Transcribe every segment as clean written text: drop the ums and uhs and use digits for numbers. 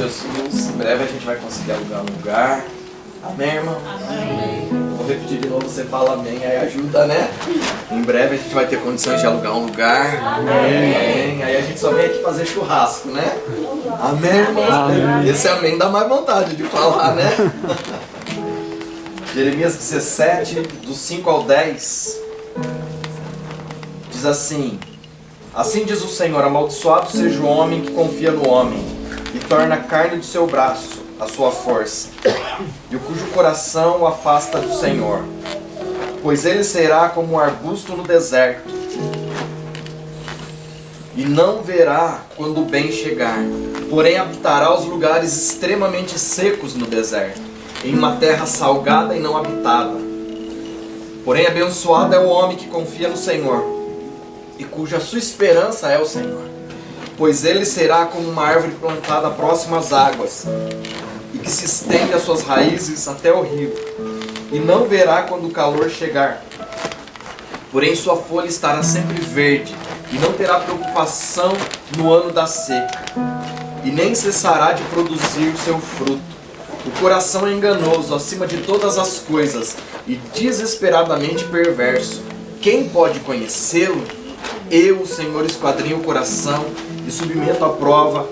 Jesus, em breve a gente vai conseguir alugar um lugar. Amém, irmão? Amém. Vou repetir de novo, você fala amém, aí ajuda, né? Em breve a gente vai ter condições de alugar um lugar. Amém. Aí a gente só vem aqui fazer churrasco, né? Amém, irmão? Amém. Esse amém dá mais vontade de falar, né? Jeremias 17, do 5 ao 10, diz assim: assim diz o Senhor, amaldiçoado seja o homem que confia no homem e torna a carne do seu braço a sua força, e o cujo coração o afasta do Senhor, pois ele será como um arbusto no deserto, e não verá quando o bem chegar, porém habitará os lugares extremamente secos no deserto, em uma terra salgada e não habitada. Porém abençoado é o homem que confia no Senhor, e cuja sua esperança é o Senhor, pois ele será como uma árvore plantada próxima às águas, e que se estende as suas raízes até o rio, e não verá quando o calor chegar. Porém sua folha estará sempre verde, e não terá preocupação no ano da seca, e nem cessará de produzir seu fruto. O coração é enganoso acima de todas as coisas, e desesperadamente perverso. Quem pode conhecê-lo? Eu, o Senhor, esquadrinho o coração e submeto à prova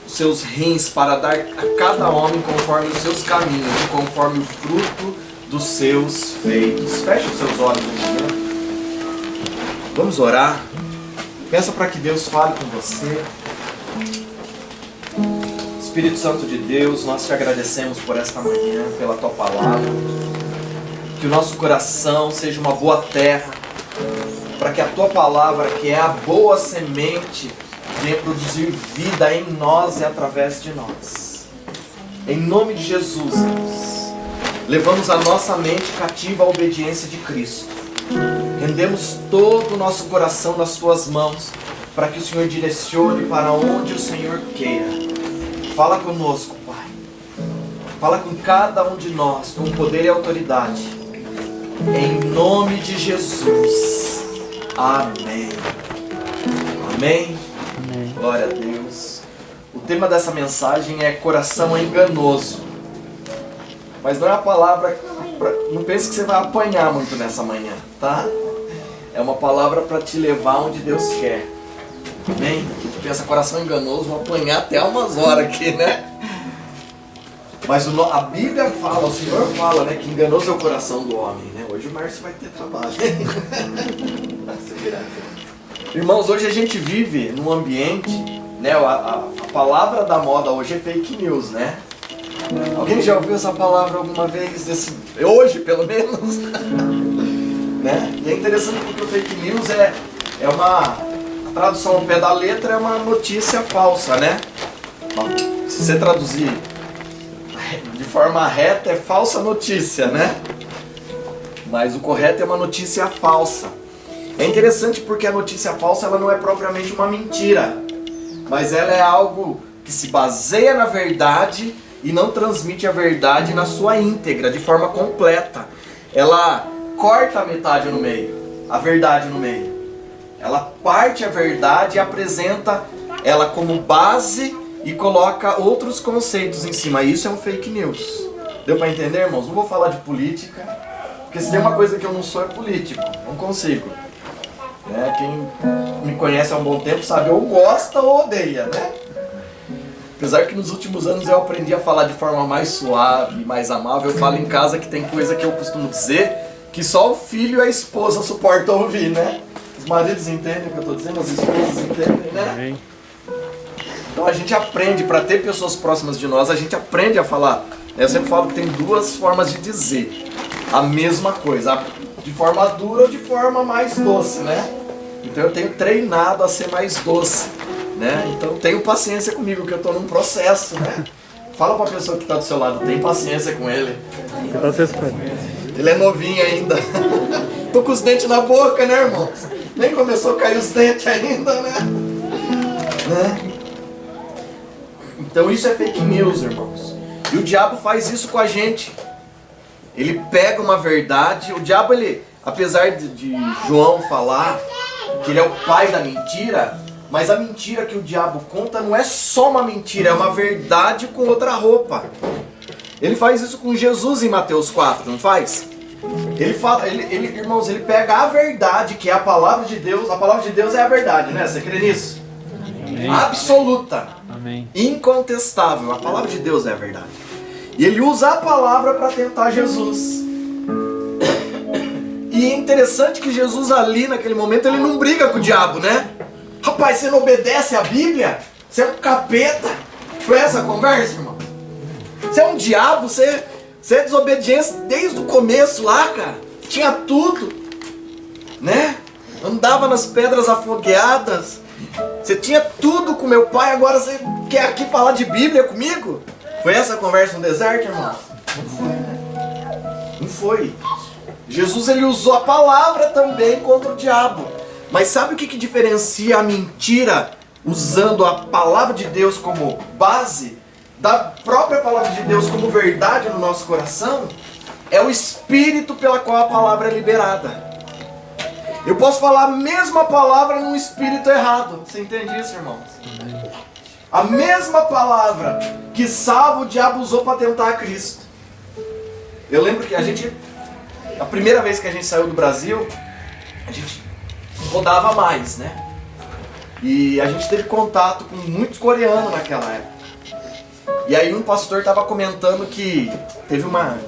os seus rins, para dar a cada homem conforme os seus caminhos e conforme o fruto dos seus feitos. Feche os seus olhos um momento. Vamos orar. Peça para que Deus fale com você. Espírito Santo de Deus, nós te agradecemos por esta manhã, pela tua palavra. Que o nosso coração seja uma boa terra, para que a tua palavra, que é a boa semente, venha produzir vida em nós e através de nós. Em nome de Jesus, Deus, levamos a nossa mente cativa à obediência de Cristo. Rendemos todo o nosso coração nas tuas mãos, para que o Senhor direcione para onde o Senhor queira. Fala conosco, Pai. Fala com cada um de nós, com poder e autoridade. Em nome de Jesus. Amém. Amém. Amém. Glória a Deus. O tema dessa mensagem é coração enganoso. Mas não é a palavra... Não pense que você vai apanhar muito nessa manhã, tá? É uma palavra para te levar onde Deus quer. Amém? Tu pensa, coração enganoso, vou apanhar até umas horas aqui, né? Mas a Bíblia fala, o Senhor fala, né, que enganoso é o coração do homem, né? Hoje o Márcio vai ter trabalho. Irmãos, hoje a gente vive num ambiente, né? A palavra da moda hoje é fake news, né? Alguém já ouviu essa palavra alguma vez? Hoje, pelo menos? Né? E é interessante porque o fake news é uma... A tradução ao pé da letra é uma notícia falsa, né? Se você traduzir de forma reta, é falsa notícia, né? Mas o correto é uma notícia falsa. É interessante porque a notícia falsa, ela não é propriamente uma mentira, mas ela é algo que se baseia na verdade e não transmite a verdade na sua íntegra, de forma completa. Ela corta a metade no meio, a verdade no meio. Ela parte a verdade e apresenta ela como base e coloca outros conceitos em cima. Isso é um fake news. Deu para entender, irmãos? Não vou falar de política, porque se tem uma coisa que eu não sou é político. Não consigo. Quem me conhece há um bom tempo sabe, ou gosta ou odeia, né? Apesar que nos últimos anos eu aprendi a falar de forma mais suave, mais amável. Eu falo em casa que tem coisa que eu costumo dizer que só o filho e a esposa suportam ouvir, né? Os maridos entendem o que eu estou dizendo, as esposas entendem, né? Amém. Então a gente aprende, para ter pessoas próximas de nós, a gente aprende a falar. Eu sempre falo que tem duas formas de dizer a mesma coisa, de forma dura ou de forma mais doce, né? Então eu tenho treinado a ser mais doce, né? Então tenho paciência comigo, que eu estou num processo, né? Fala para a pessoa que está do seu lado, tem paciência com ele. Ele é novinho ainda. Tô com os dentes na boca, né, irmãos? Nem começou a cair os dentes ainda, né? Então isso é fake news, irmãos. E o diabo faz isso com a gente. Ele pega uma verdade. O diabo, ele, apesar de João falar que ele é o pai da mentira, Mas a mentira que o diabo conta não é só uma mentira, é uma verdade com outra roupa. Ele faz isso com Jesus em Mateus 4, não faz? Irmãos, ele pega a verdade, que é a palavra de Deus. A palavra de Deus é a verdade, né? Você crê nisso? Amém. Absoluta. Amém. Incontestável. A palavra de Deus é a verdade. E ele usa a palavra para tentar Jesus. E é interessante que Jesus ali, naquele momento, ele não briga com o diabo, né? Rapaz, você não obedece à Bíblia? Você é um capeta? Foi essa a conversa, irmão? Você é um diabo? Você é desobediência desde o começo lá, cara. Tinha tudo, né? Andava nas pedras afogueadas. Você tinha tudo com meu pai, agora você quer aqui falar de Bíblia comigo? Foi essa a conversa no deserto, irmão? Não foi, né? Não foi. Jesus, ele usou a palavra também contra o diabo. Mas sabe o que diferencia a mentira usando a palavra de Deus como base, da própria palavra de Deus como verdade no nosso coração? É o espírito pela qual a palavra é liberada. Eu posso falar a mesma palavra num espírito errado. Você entende isso, irmãos? A mesma palavra que Saulo, o diabo usou para tentar a Cristo. Eu lembro que a primeira vez que a gente saiu do Brasil, a gente rodava mais, né? E a gente teve contato com muitos coreanos naquela época. E aí um pastor estava comentando que teve uma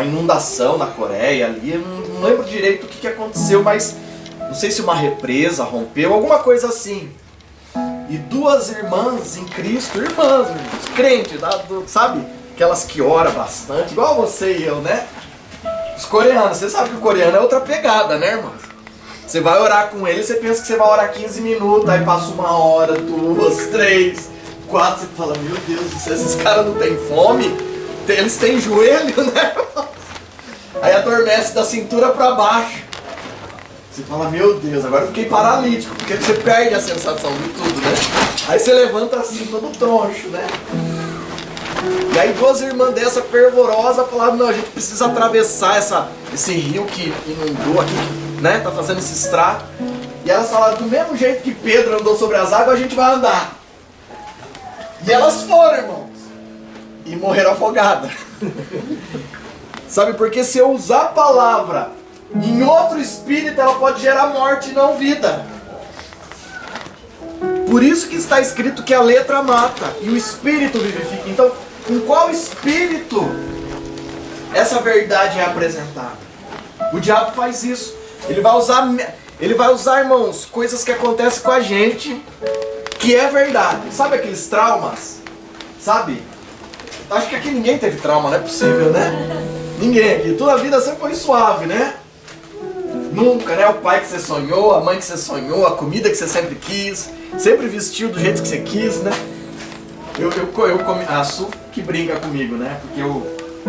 inundação na Coreia ali. Eu não lembro direito o que aconteceu, mas não sei se uma represa rompeu, alguma coisa assim. E duas irmãs em Cristo, irmãs, crentes, sabe? Aquelas que oram bastante, igual você e eu, né? Os coreanos, você sabe que o coreano é outra pegada, né, irmãos? Você vai orar com ele, você pensa que você vai orar 15 minutos, aí passa 1 hora, 2, 3, 4, você fala, meu Deus, se esses caras não têm fome, eles têm joelho, né, irmãos? Aí adormece da cintura pra baixo. Você fala, meu Deus, agora eu fiquei paralítico, porque você perde a sensação de tudo, né? Aí você levanta assim, todo troncho, né? E aí duas irmãs dessa fervorosa falaram, não, a gente precisa atravessar esse rio que inundou aqui, né? Tá fazendo esse estrago. E elas falaram, do mesmo jeito que Pedro andou sobre as águas, a gente vai andar. E elas foram, irmãos. E morreram afogadas. Sabe, porque se eu usar a palavra em outro espírito, ela pode gerar morte e não vida. Por isso que está escrito que a letra mata e o espírito vivifica. Então, com qual espírito essa verdade é apresentada? O diabo faz isso. Ele vai usar, irmãos, coisas que acontecem com a gente, que é verdade. Sabe aqueles traumas? Sabe? Acho que aqui ninguém teve trauma, não é possível, né? Ninguém aqui. Toda a vida sempre foi suave, né? Nunca, né? O pai que você sonhou, a mãe que você sonhou, a comida que você sempre quis, sempre vestiu do jeito que você quis, né? Eu comi, a Su que brinca comigo, né? Porque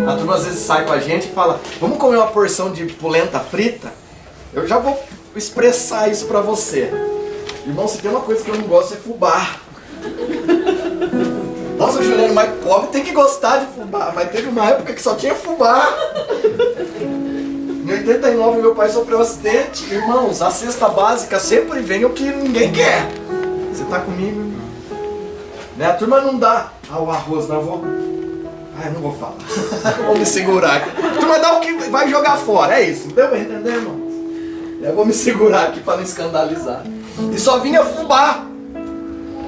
a turma às vezes sai com a gente e fala, vamos comer uma porção de polenta frita? Eu já vou expressar isso pra você. Irmão, se tem uma coisa que eu não gosto é fubá. Nossa, Juliano, mas pobre tem que gostar de fubá. Mas teve uma época que só tinha fubá. Em 89 meu pai sofreu um acidente. Irmãos, a cesta básica sempre vem o que ninguém quer. Você tá comigo, irmão? Né? A turma não dá. O arroz, não vou. Eu não vou falar. Vou me segurar aqui. A turma dá o que vai jogar fora. É isso. Deu pra entender, irmão? Eu vou me segurar aqui pra não escandalizar. E só vinha fubá.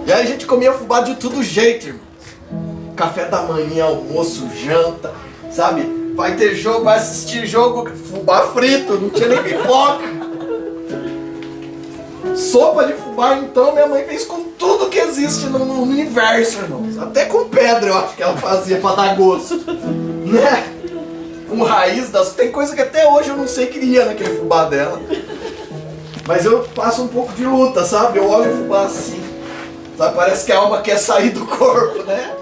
E aí a gente comia fubá de todo jeito, irmãos. Café da manhã, almoço, janta, sabe? Vai ter jogo, vai assistir jogo, fubá frito, não tinha nem pipoca. Sopa de fubá, então, minha mãe fez com tudo que existe no universo, irmãos. Até com pedra eu acho que ela fazia pra dar gosto. Né? Com raiz tem coisa que até hoje eu não sei que ia naquele fubá dela. Mas eu passo um pouco de luta, sabe? Eu olho o fubá assim. Sabe? Parece que a alma quer sair do corpo, né?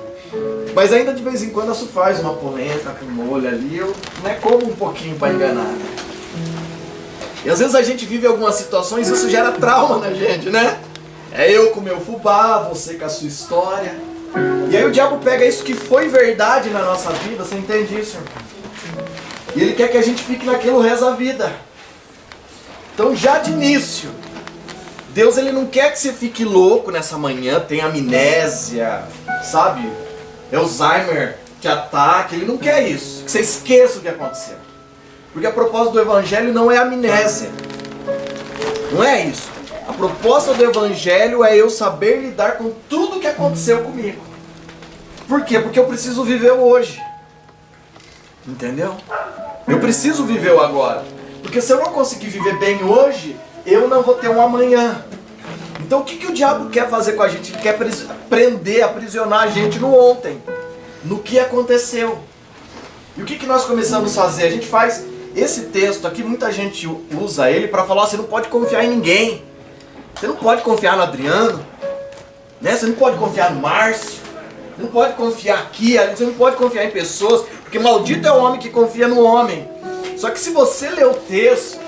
Mas ainda de vez em quando isso faz uma polenta com molho ali, eu como um pouquinho para enganar, né? E às vezes a gente vive algumas situações e isso gera trauma na gente, né? É eu com o meu fubá, você com a sua história. E aí o diabo pega isso que foi verdade na nossa vida, você entende isso, irmão? E ele quer que a gente fique naquilo o resto da vida. Então já de início, Deus, ele não quer que você fique louco nessa manhã, tenha amnésia, sabe? Alzheimer te ataque, ele não quer isso. Que você esqueça o que aconteceu. Porque a proposta do Evangelho não é amnésia. Não é isso. A proposta do Evangelho é eu saber lidar com tudo que aconteceu comigo. Por quê? Porque eu preciso viver o hoje. Entendeu? Eu preciso viver o agora. Porque se eu não conseguir viver bem hoje, eu não vou ter um amanhã. Então o que o diabo quer fazer com a gente? Ele quer prender, aprisionar a gente no ontem. No que aconteceu. E o que nós começamos a fazer? A gente faz esse texto aqui, muita gente usa ele para falar, você não pode confiar em ninguém. Você não pode confiar no Adriano, né? Você não pode confiar no Márcio. Você não pode confiar aqui, você não pode confiar em pessoas, porque maldito é o homem que confia no homem. Só que se você ler o texto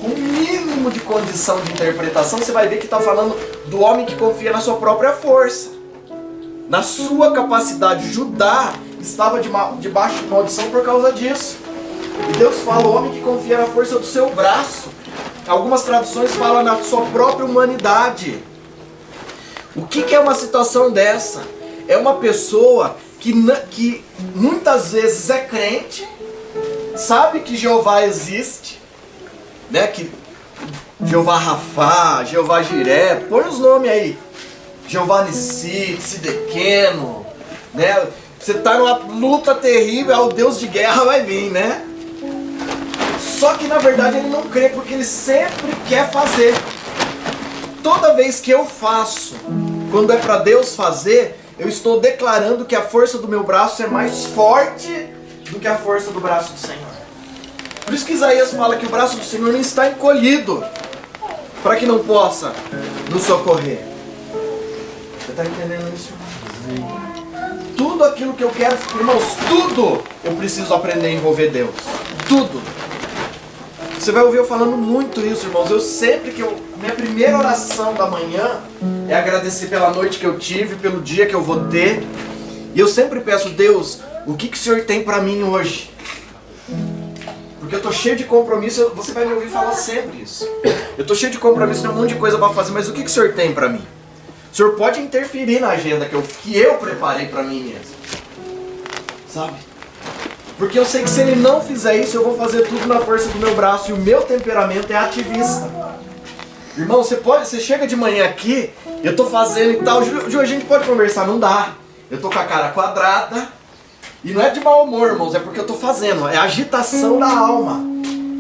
com o mínimo de condição de interpretação, você vai ver que está falando do homem que confia na sua própria força, na sua capacidade. Judá estava debaixo de maldição por causa disso. E Deus fala, o homem que confia na força do seu braço. Algumas traduções falam na sua própria humanidade. O que é uma situação dessa? É uma pessoa que muitas vezes é crente, sabe que Jeová existe, né? Que Jeová Rafá, Jeová Jiré, põe os nomes aí. Jeová Nissi, Sidequeno, né? Você está numa luta terrível, o Deus de guerra vai vir, né? Só que na verdade ele não crê, porque ele sempre quer fazer. Toda vez que eu faço, quando é para Deus fazer, eu estou declarando que a força do meu braço é mais forte do que a força do braço do Senhor. Por isso que Isaías fala que o braço do Senhor não está encolhido, para que não possa nos socorrer. Você está entendendo isso? Tudo aquilo que eu quero, irmãos, tudo eu preciso aprender a envolver Deus. Tudo. Você vai ouvir eu falando muito isso, irmãos. Eu sempre minha primeira oração da manhã é agradecer pela noite que eu tive, pelo dia que eu vou ter. E eu sempre peço, Deus, o que o Senhor tem pra mim hoje? Porque eu tô cheio de compromisso, você vai me ouvir falar sempre isso. Eu tô cheio de compromisso, tem um monte de coisa pra fazer, mas o que o Senhor tem pra mim? O Senhor pode interferir na agenda que eu preparei pra mim mesmo. Sabe? Porque eu sei que se Ele não fizer isso, eu vou fazer tudo na força do meu braço. E o meu temperamento é ativista. Irmão, você chega de manhã aqui, eu tô fazendo e tal. Ju, a gente pode conversar, não dá. Eu tô com a cara quadrada. E não é de mau humor, irmãos, é porque eu tô fazendo. É agitação da alma.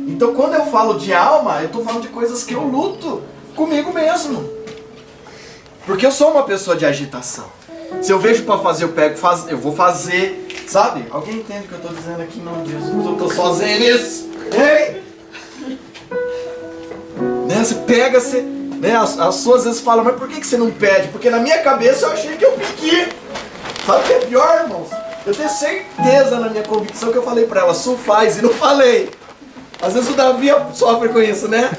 Então quando eu falo de alma, eu tô falando de coisas que eu luto comigo mesmo. Porque eu sou uma pessoa de agitação. Se eu vejo pra fazer, eu vou fazer. Sabe? Alguém entende o que eu estou dizendo aqui? Não, Jesus, eu estou sozinho nisso. Ei! Né? Você pega, né? As suas às vezes falam, mas por que você não pede? Porque na minha cabeça eu achei que eu pedi. Sabe o que é pior, irmãos? Eu tenho certeza na minha convicção que eu falei para ela, Su faz, e não falei. Às vezes o Davi sofre com isso, né?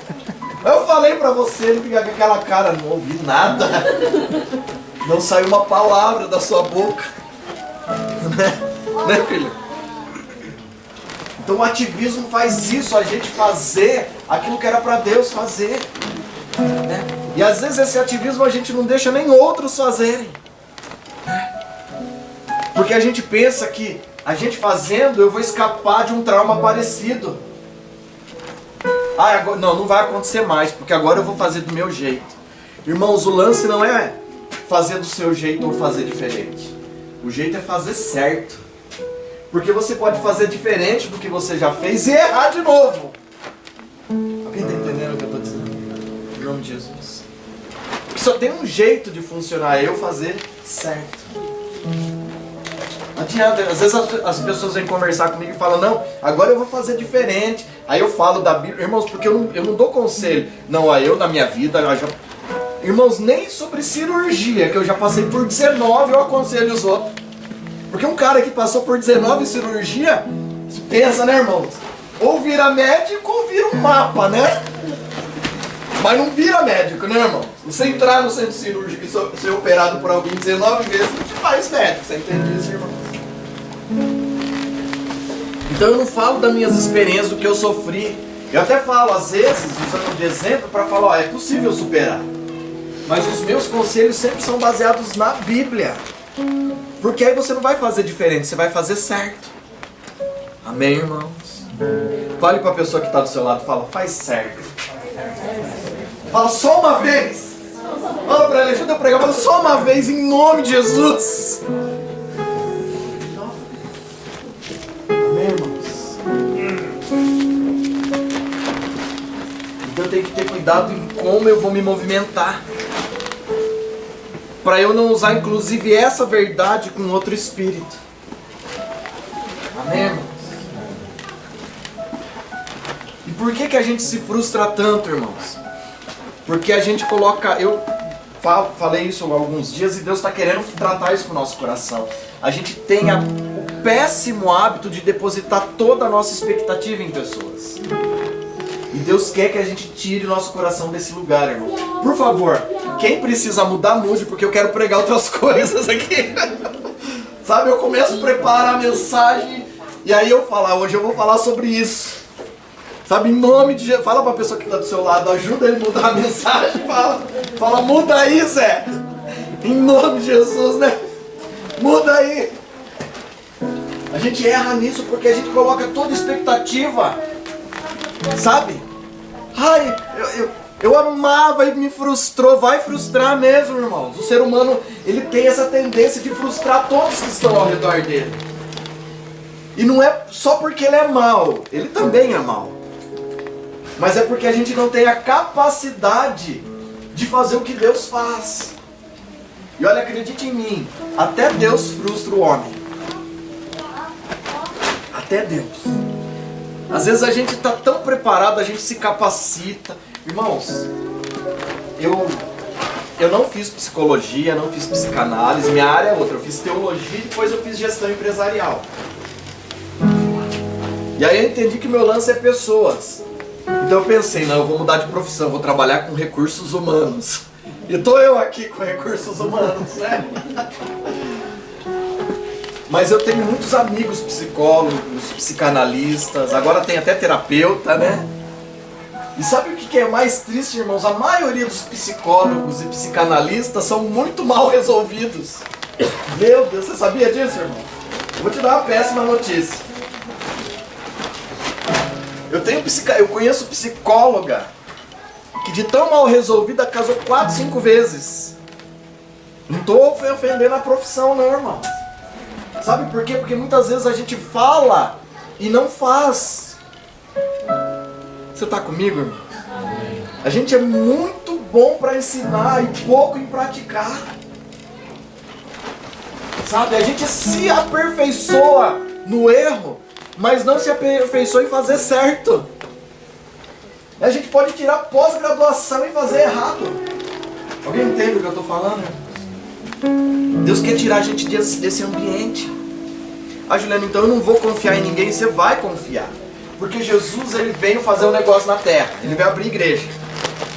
Eu falei para você, ele fica com aquela cara, não ouvi nada. Não saiu uma palavra da sua boca. Né, filho? Então o ativismo faz isso, a gente fazer aquilo que era para Deus fazer, né? E às vezes esse ativismo a gente não deixa nem outros fazerem, né? Porque a gente pensa que a gente fazendo eu vou escapar de um trauma parecido. Agora, não vai acontecer mais, porque agora eu vou fazer do meu jeito. Irmãos, o lance não é fazer do seu jeito ou fazer diferente. O jeito é fazer certo. Porque você pode fazer diferente do que você já fez e errar de novo. Alguém está entendendo o que eu estou dizendo? Em nome de Jesus. Porque só tem um jeito de funcionar, é eu fazer certo. Não adianta, às vezes as pessoas vêm conversar comigo e falam, não, agora eu vou fazer diferente. Aí eu falo da Bíblia, irmãos, porque eu não dou conselho. Não, eu na minha vida, irmãos, nem sobre cirurgia, que eu já passei por 19, eu aconselho os outros. Porque um cara que passou por 19 cirurgia, pensa, né, irmãos? Ou vira médico ou vira um mapa, né? Mas não vira médico, né, irmão? Você entrar no centro cirúrgico e ser operado por alguém 19 vezes, não te faz médico. Você entende isso, irmão? Então eu não falo das minhas experiências, do que eu sofri. Eu até falo, às vezes, usando de exemplo, para falar, ó, é possível superar. Mas os meus conselhos sempre são baseados na Bíblia. Porque aí você não vai fazer diferente, você vai fazer certo. Amém, irmãos? Fale para a pessoa que está do seu lado, fala, faz certo. Fala só uma vez. Fala para ele, ajuda a pregar, fala só uma vez, em nome de Jesus. Amém, irmãos? Então eu tenho que ter cuidado em como eu vou me movimentar. Para eu não usar inclusive essa verdade com outro espírito. Amém, irmãos? E por que a gente se frustra tanto, irmãos? Porque a gente coloca... Eu falei isso há alguns dias e Deus está querendo tratar isso com o nosso coração. A gente tem o péssimo hábito de depositar toda a nossa expectativa em pessoas. E Deus quer que a gente tire o nosso coração desse lugar, irmão. Por favor, quem precisa mudar, mude, porque eu quero pregar outras coisas aqui. Sabe, eu começo a preparar a mensagem e aí eu falo, hoje eu vou falar sobre isso. Sabe, em nome de Jesus, fala pra pessoa que está do seu lado, ajuda ele a mudar a mensagem, fala, muda aí, Zé. Em nome de Jesus, né? Muda aí. A gente erra nisso porque a gente coloca toda expectativa. Sabe? Ai, eu amava e me frustrou. Vai frustrar mesmo, irmãos. O ser humano, ele tem essa tendência de frustrar todos que estão ao redor dele. E não é só porque ele é mau. Ele também é mau. Mas é porque a gente não tem a capacidade de fazer o que Deus faz. E olha, acredite em mim, até Deus frustra o homem. Até Deus. Às vezes a gente está tão preparado, a gente se capacita. Irmãos, eu não fiz psicologia, não fiz psicanálise, minha área é outra. Eu fiz teologia e depois eu fiz gestão empresarial. E aí eu entendi que meu lance é pessoas. Então eu pensei, não, eu vou mudar de profissão, vou trabalhar com recursos humanos. E tô eu aqui com recursos humanos, né? Mas eu tenho muitos amigos psicólogos, psicanalistas, agora tem até terapeuta, né? E sabe o que é mais triste, irmãos? A maioria dos psicólogos e psicanalistas são muito mal resolvidos. Meu Deus, você sabia disso, irmão? Eu vou te dar uma péssima notícia. Eu conheço psicóloga que de tão mal resolvida casou 4, 5 vezes. Não estou ofendendo a profissão não, irmão. Sabe por quê? Porque muitas vezes a gente fala e não faz. Você está comigo, irmão? A gente é muito bom para ensinar e pouco em praticar. Sabe? A gente se aperfeiçoa no erro, mas não se aperfeiçoa em fazer certo. A gente pode tirar pós-graduação e fazer errado. Alguém entende o que eu estou falando? Deus quer tirar a gente desse ambiente. Ah, Juliano, então eu não vou confiar em ninguém. Você vai confiar. Porque Jesus, ele veio fazer um negócio na terra. Ele veio abrir igreja.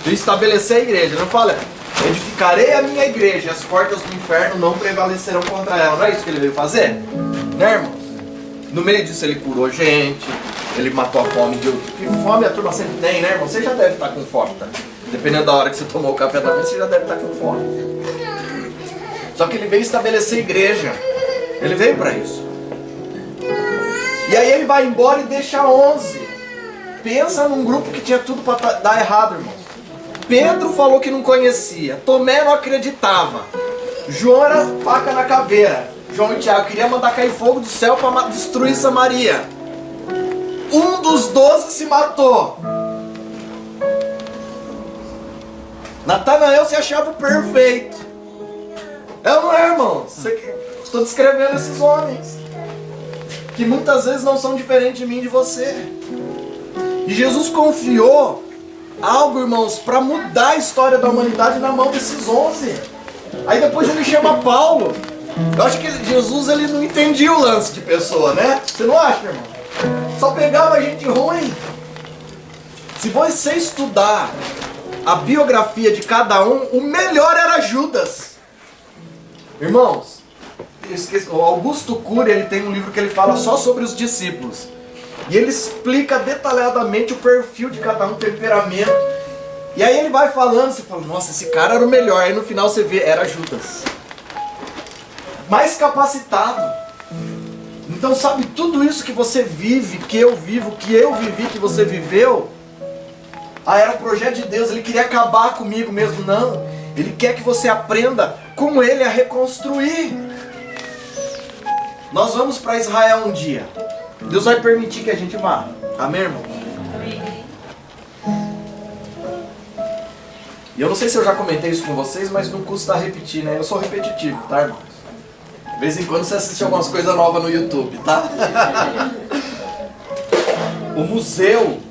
Veio estabelecer a igreja. Ele não fala, edificarei a minha igreja e as portas do inferno não prevalecerão contra ela. Não é isso que ele veio fazer? Né, irmãos? No meio disso ele curou gente. Ele matou a fome. Que fome a turma sempre tem, né, irmão? Você já deve estar com fome, tá? Dependendo da hora que você tomou o café da manhã, você já deve estar com fome. Só que ele veio estabelecer a igreja. Ele veio para isso. E aí ele vai embora e deixa 11. Pensa num grupo que tinha tudo para dar errado, irmão. Pedro falou que não conhecia. Tomé não acreditava. João era faca na caveira. João e Tiago queriam mandar cair fogo do céu para destruir Samaria. Um dos 12 se matou. Natanael se achava perfeito. É ou não é, irmão? Estou descrevendo esses homens que muitas vezes não são diferentes de mim e de você. E Jesus confiou algo, irmãos, para mudar a história da humanidade na mão desses 11. Aí depois ele chama Paulo. Eu acho que Jesus, ele não entendia o lance de pessoa, né? Você não acha, irmão? Só pegava gente ruim. Se você estudar a biografia de cada um, o melhor era Judas. Irmãos, o Augusto Cury, ele tem um livro que ele fala só sobre os discípulos. E ele explica detalhadamente o perfil de cada um, o temperamento. E aí ele vai falando, você fala, nossa, esse cara era o melhor. Aí no final você vê, era Judas. Mais capacitado. Então sabe, tudo isso que você vive, que eu vivo, que eu vivi, que você viveu, era um projeto de Deus. Ele queria acabar comigo mesmo, não. Ele quer que você aprenda com ele a reconstruir. Nós vamos para Israel um dia. Deus vai permitir que a gente vá. Amém, irmão? Amém. E eu não sei se eu já comentei isso com vocês, mas não custa repetir, né? Eu sou repetitivo, tá, irmãos? De vez em quando você assiste algumas coisas novas no YouTube, tá? O museu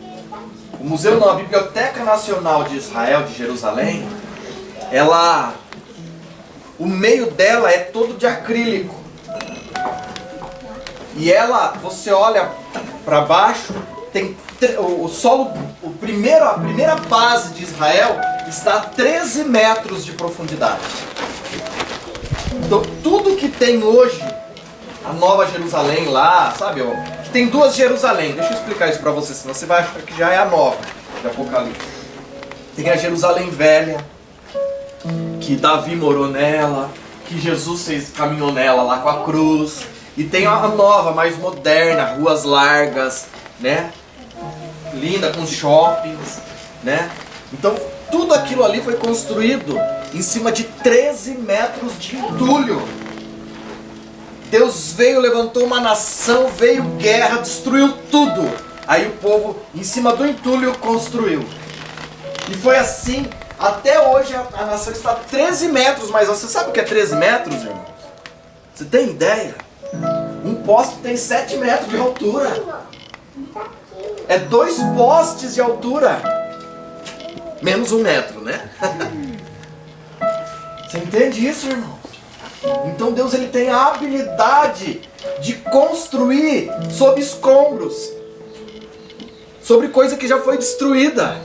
não, a Biblioteca Nacional de Israel, de Jerusalém, o meio dela é todo de acrílico. E você olha para baixo, tem o solo, a primeira base de Israel está a 13 metros de profundidade. Então tudo que tem hoje, a Nova Jerusalém lá, sabe, ó, tem duas Jerusalém, deixa eu explicar isso para você, senão você vai achar que já é a nova de Apocalipse. Tem a Jerusalém velha, que Davi morou nela, que Jesus caminhou nela lá com a cruz. E tem a nova, mais moderna, ruas largas, né? Linda, com shoppings, né? Então, tudo aquilo ali foi construído em cima de 13 metros de entulho. Deus veio, levantou uma nação, veio guerra, destruiu tudo. Aí o povo, em cima do entulho, construiu. E foi assim, até hoje a nação está a 13 metros, mas você sabe o que é 13 metros, irmãos? Você tem ideia? Um poste tem 7 metros de altura. É 2 postes de altura. Menos 1 metro, né? Você entende isso, irmãos? Então Deus ele tem a habilidade de construir sob escombros, sobre coisa que já foi destruída.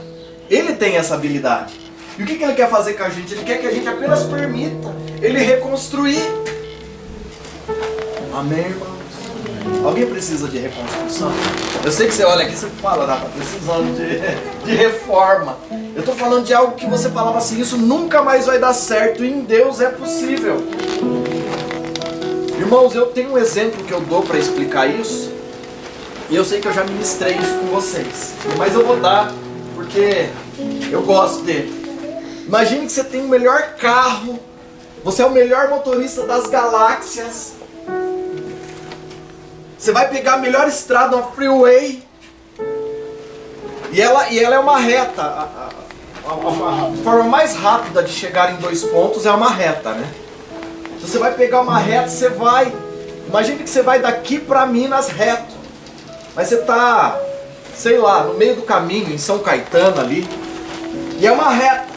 Ele tem essa habilidade. E o que ele quer fazer com a gente? Ele quer que a gente apenas permita ele reconstruir. Amém, irmãos? Alguém precisa de reconstrução? Eu sei que você olha aqui e você fala, tá precisando de reforma. Eu estou falando de algo que você falava assim, isso nunca mais vai dar certo, e em Deus é possível. Irmãos, eu tenho um exemplo que eu dou para explicar isso, e eu sei que eu já ministrei isso com vocês, mas eu vou dar, porque eu gosto dele. Imagine que você tem o melhor carro, você é o melhor motorista das galáxias, você vai pegar a melhor estrada, uma freeway, e ela é uma reta. A forma mais rápida de chegar em 2 pontos é uma reta, né? Então você vai pegar uma reta, você vai... Imagine que você vai daqui para Minas reto. Mas você tá, sei lá, no meio do caminho, em São Caetano ali. E é uma reta.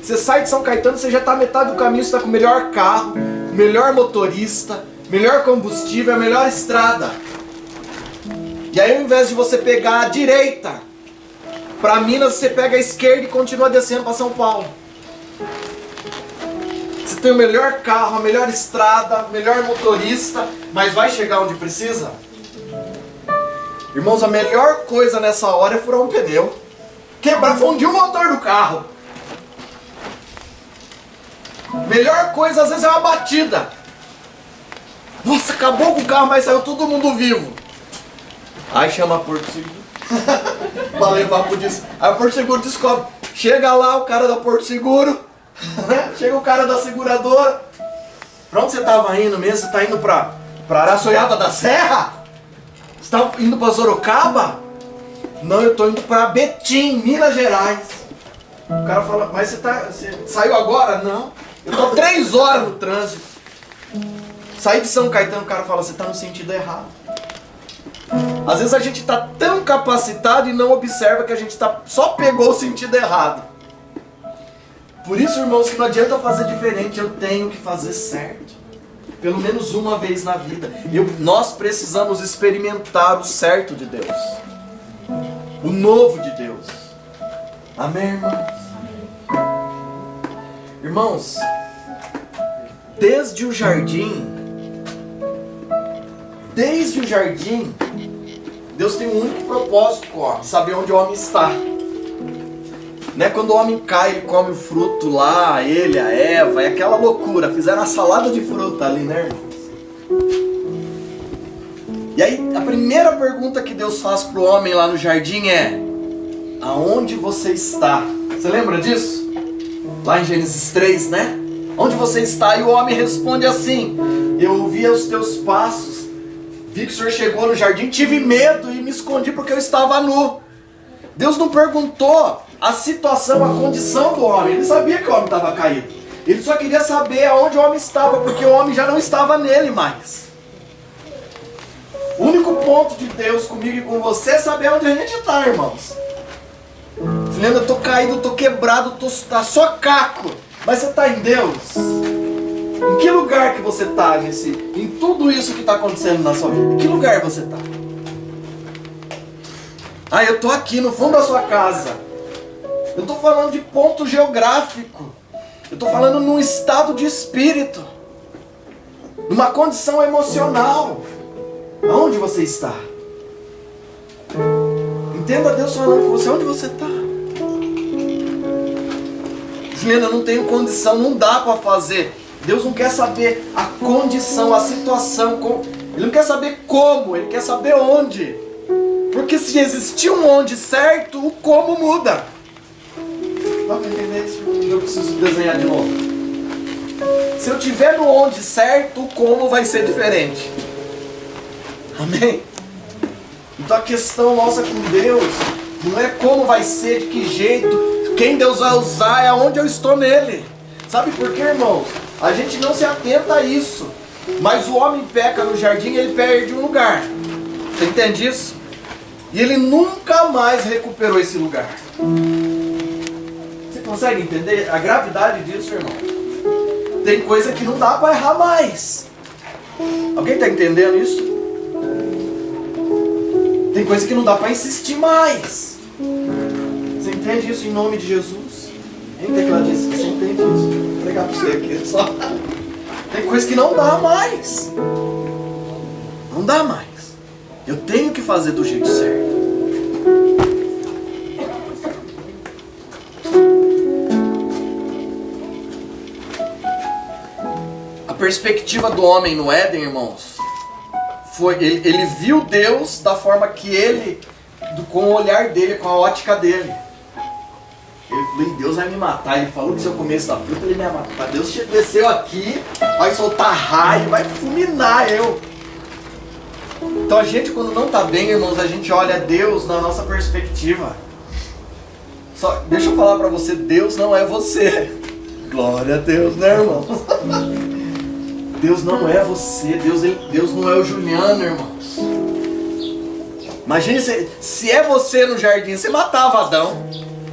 Você sai de São Caetano, você já está metade do caminho, você está com o melhor carro, melhor motorista, melhor combustível, a melhor estrada. E aí, ao invés de você pegar a direita para Minas, você pega a esquerda e continua descendo para São Paulo. Você tem o melhor carro, a melhor estrada, o melhor motorista, mas vai chegar onde precisa? Irmãos, a melhor coisa nessa hora é furar um pneu, quebrar, fundir o motor do carro. Melhor coisa às vezes é uma batida. Nossa, acabou com o carro, mas saiu todo mundo vivo. Aí chama a Porto Seguro pra levar pro disco. Aí o Porto Seguro descobre. Chega lá o cara da Porto Seguro, chega o cara da seguradora. Pra onde você tava indo mesmo? Você tá indo pra Araçoiaba da Serra? Você tá indo pra Sorocaba? Não, eu tô indo pra Betim, Minas Gerais. O cara fala, mas você saiu agora? Não, eu tô 3 horas no trânsito. Saí de São Caetano, o cara fala, você está no sentido errado. Às vezes a gente está tão capacitado e não observa que a gente só pegou o sentido errado. Por isso, irmãos, que não adianta fazer diferente, eu tenho que fazer certo. Pelo menos uma vez na vida. Nós precisamos experimentar o certo de Deus. O novo de Deus. Amém, irmãos? Irmãos, desde o jardim, Deus tem um único propósito com o homem, saber onde o homem está. Né? Quando o homem cai, ele come o fruto lá, ele, a Eva, é aquela loucura. Fizeram uma salada de fruta ali, né, irmãos? E aí, a primeira pergunta que Deus faz para o homem lá no jardim é: aonde você está? Você lembra disso? Lá em Gênesis 3, né? Onde você está? E o homem responde assim: eu ouvi os teus passos, vi que o Senhor chegou no jardim, tive medo e me escondi porque eu estava nu. Deus não perguntou a situação, a condição do homem. Ele sabia que o homem estava caído. Ele só queria saber aonde o homem estava, porque o homem já não estava nele mais. O único ponto de Deus comigo e com você é saber onde a gente está, irmãos. Você lembra? Eu estou caído, estou quebrado, tá só caco. Mas você está em Deus? Em que lugar que você está em tudo isso que está acontecendo na sua vida? Em que lugar você está? Ah, eu estou aqui no fundo da sua casa. Eu estou falando de ponto geográfico. Eu estou falando num estado de espírito. Numa condição emocional. Aonde você está? Entenda Deus falando com você. Onde você está? Juliana, eu não tenho condição. Não dá para fazer. Deus não quer saber a condição, a situação. Ele não quer saber como. Ele quer saber onde. Porque se existir um onde certo, o como muda. Dá para entender isso? Eu preciso desenhar de novo. Se eu tiver no onde certo, o como vai ser diferente. Amém? Então a questão nossa com Deus não é como vai ser, de que jeito, quem Deus vai usar, é onde eu estou nele. Sabe por quê, irmãos? A gente não se atenta a isso. Mas o homem peca no jardim e ele perde um lugar. Você entende isso? E ele nunca mais recuperou esse lugar. Você consegue entender a gravidade disso, irmão? Tem coisa que não dá para errar mais. Alguém está entendendo isso? Tem coisa que não dá para insistir mais. Você entende isso em nome de Jesus? Hein, tecladista? Você entende isso? Vou entregar para você aqui só. Tem coisa que não dá mais. Não dá mais. Eu tenho que fazer do jeito certo. A perspectiva do homem no Éden, irmãos, foi ele viu Deus da forma que ele, com o olhar dele, com a ótica dele. Ele falou: Deus vai me matar. Ele falou que se eu comesse da fruta ele me ia matar. Deus desceu aqui, vai soltar raio, vai fulminar eu. Então a gente, quando não está bem, irmãos, a gente olha Deus na nossa perspectiva. Só deixa eu falar para você, Deus não é você. Glória a Deus, né, irmão? Deus não é você. Deus não é o Juliano, irmãos. Imagine se é você no jardim, você matava Adão.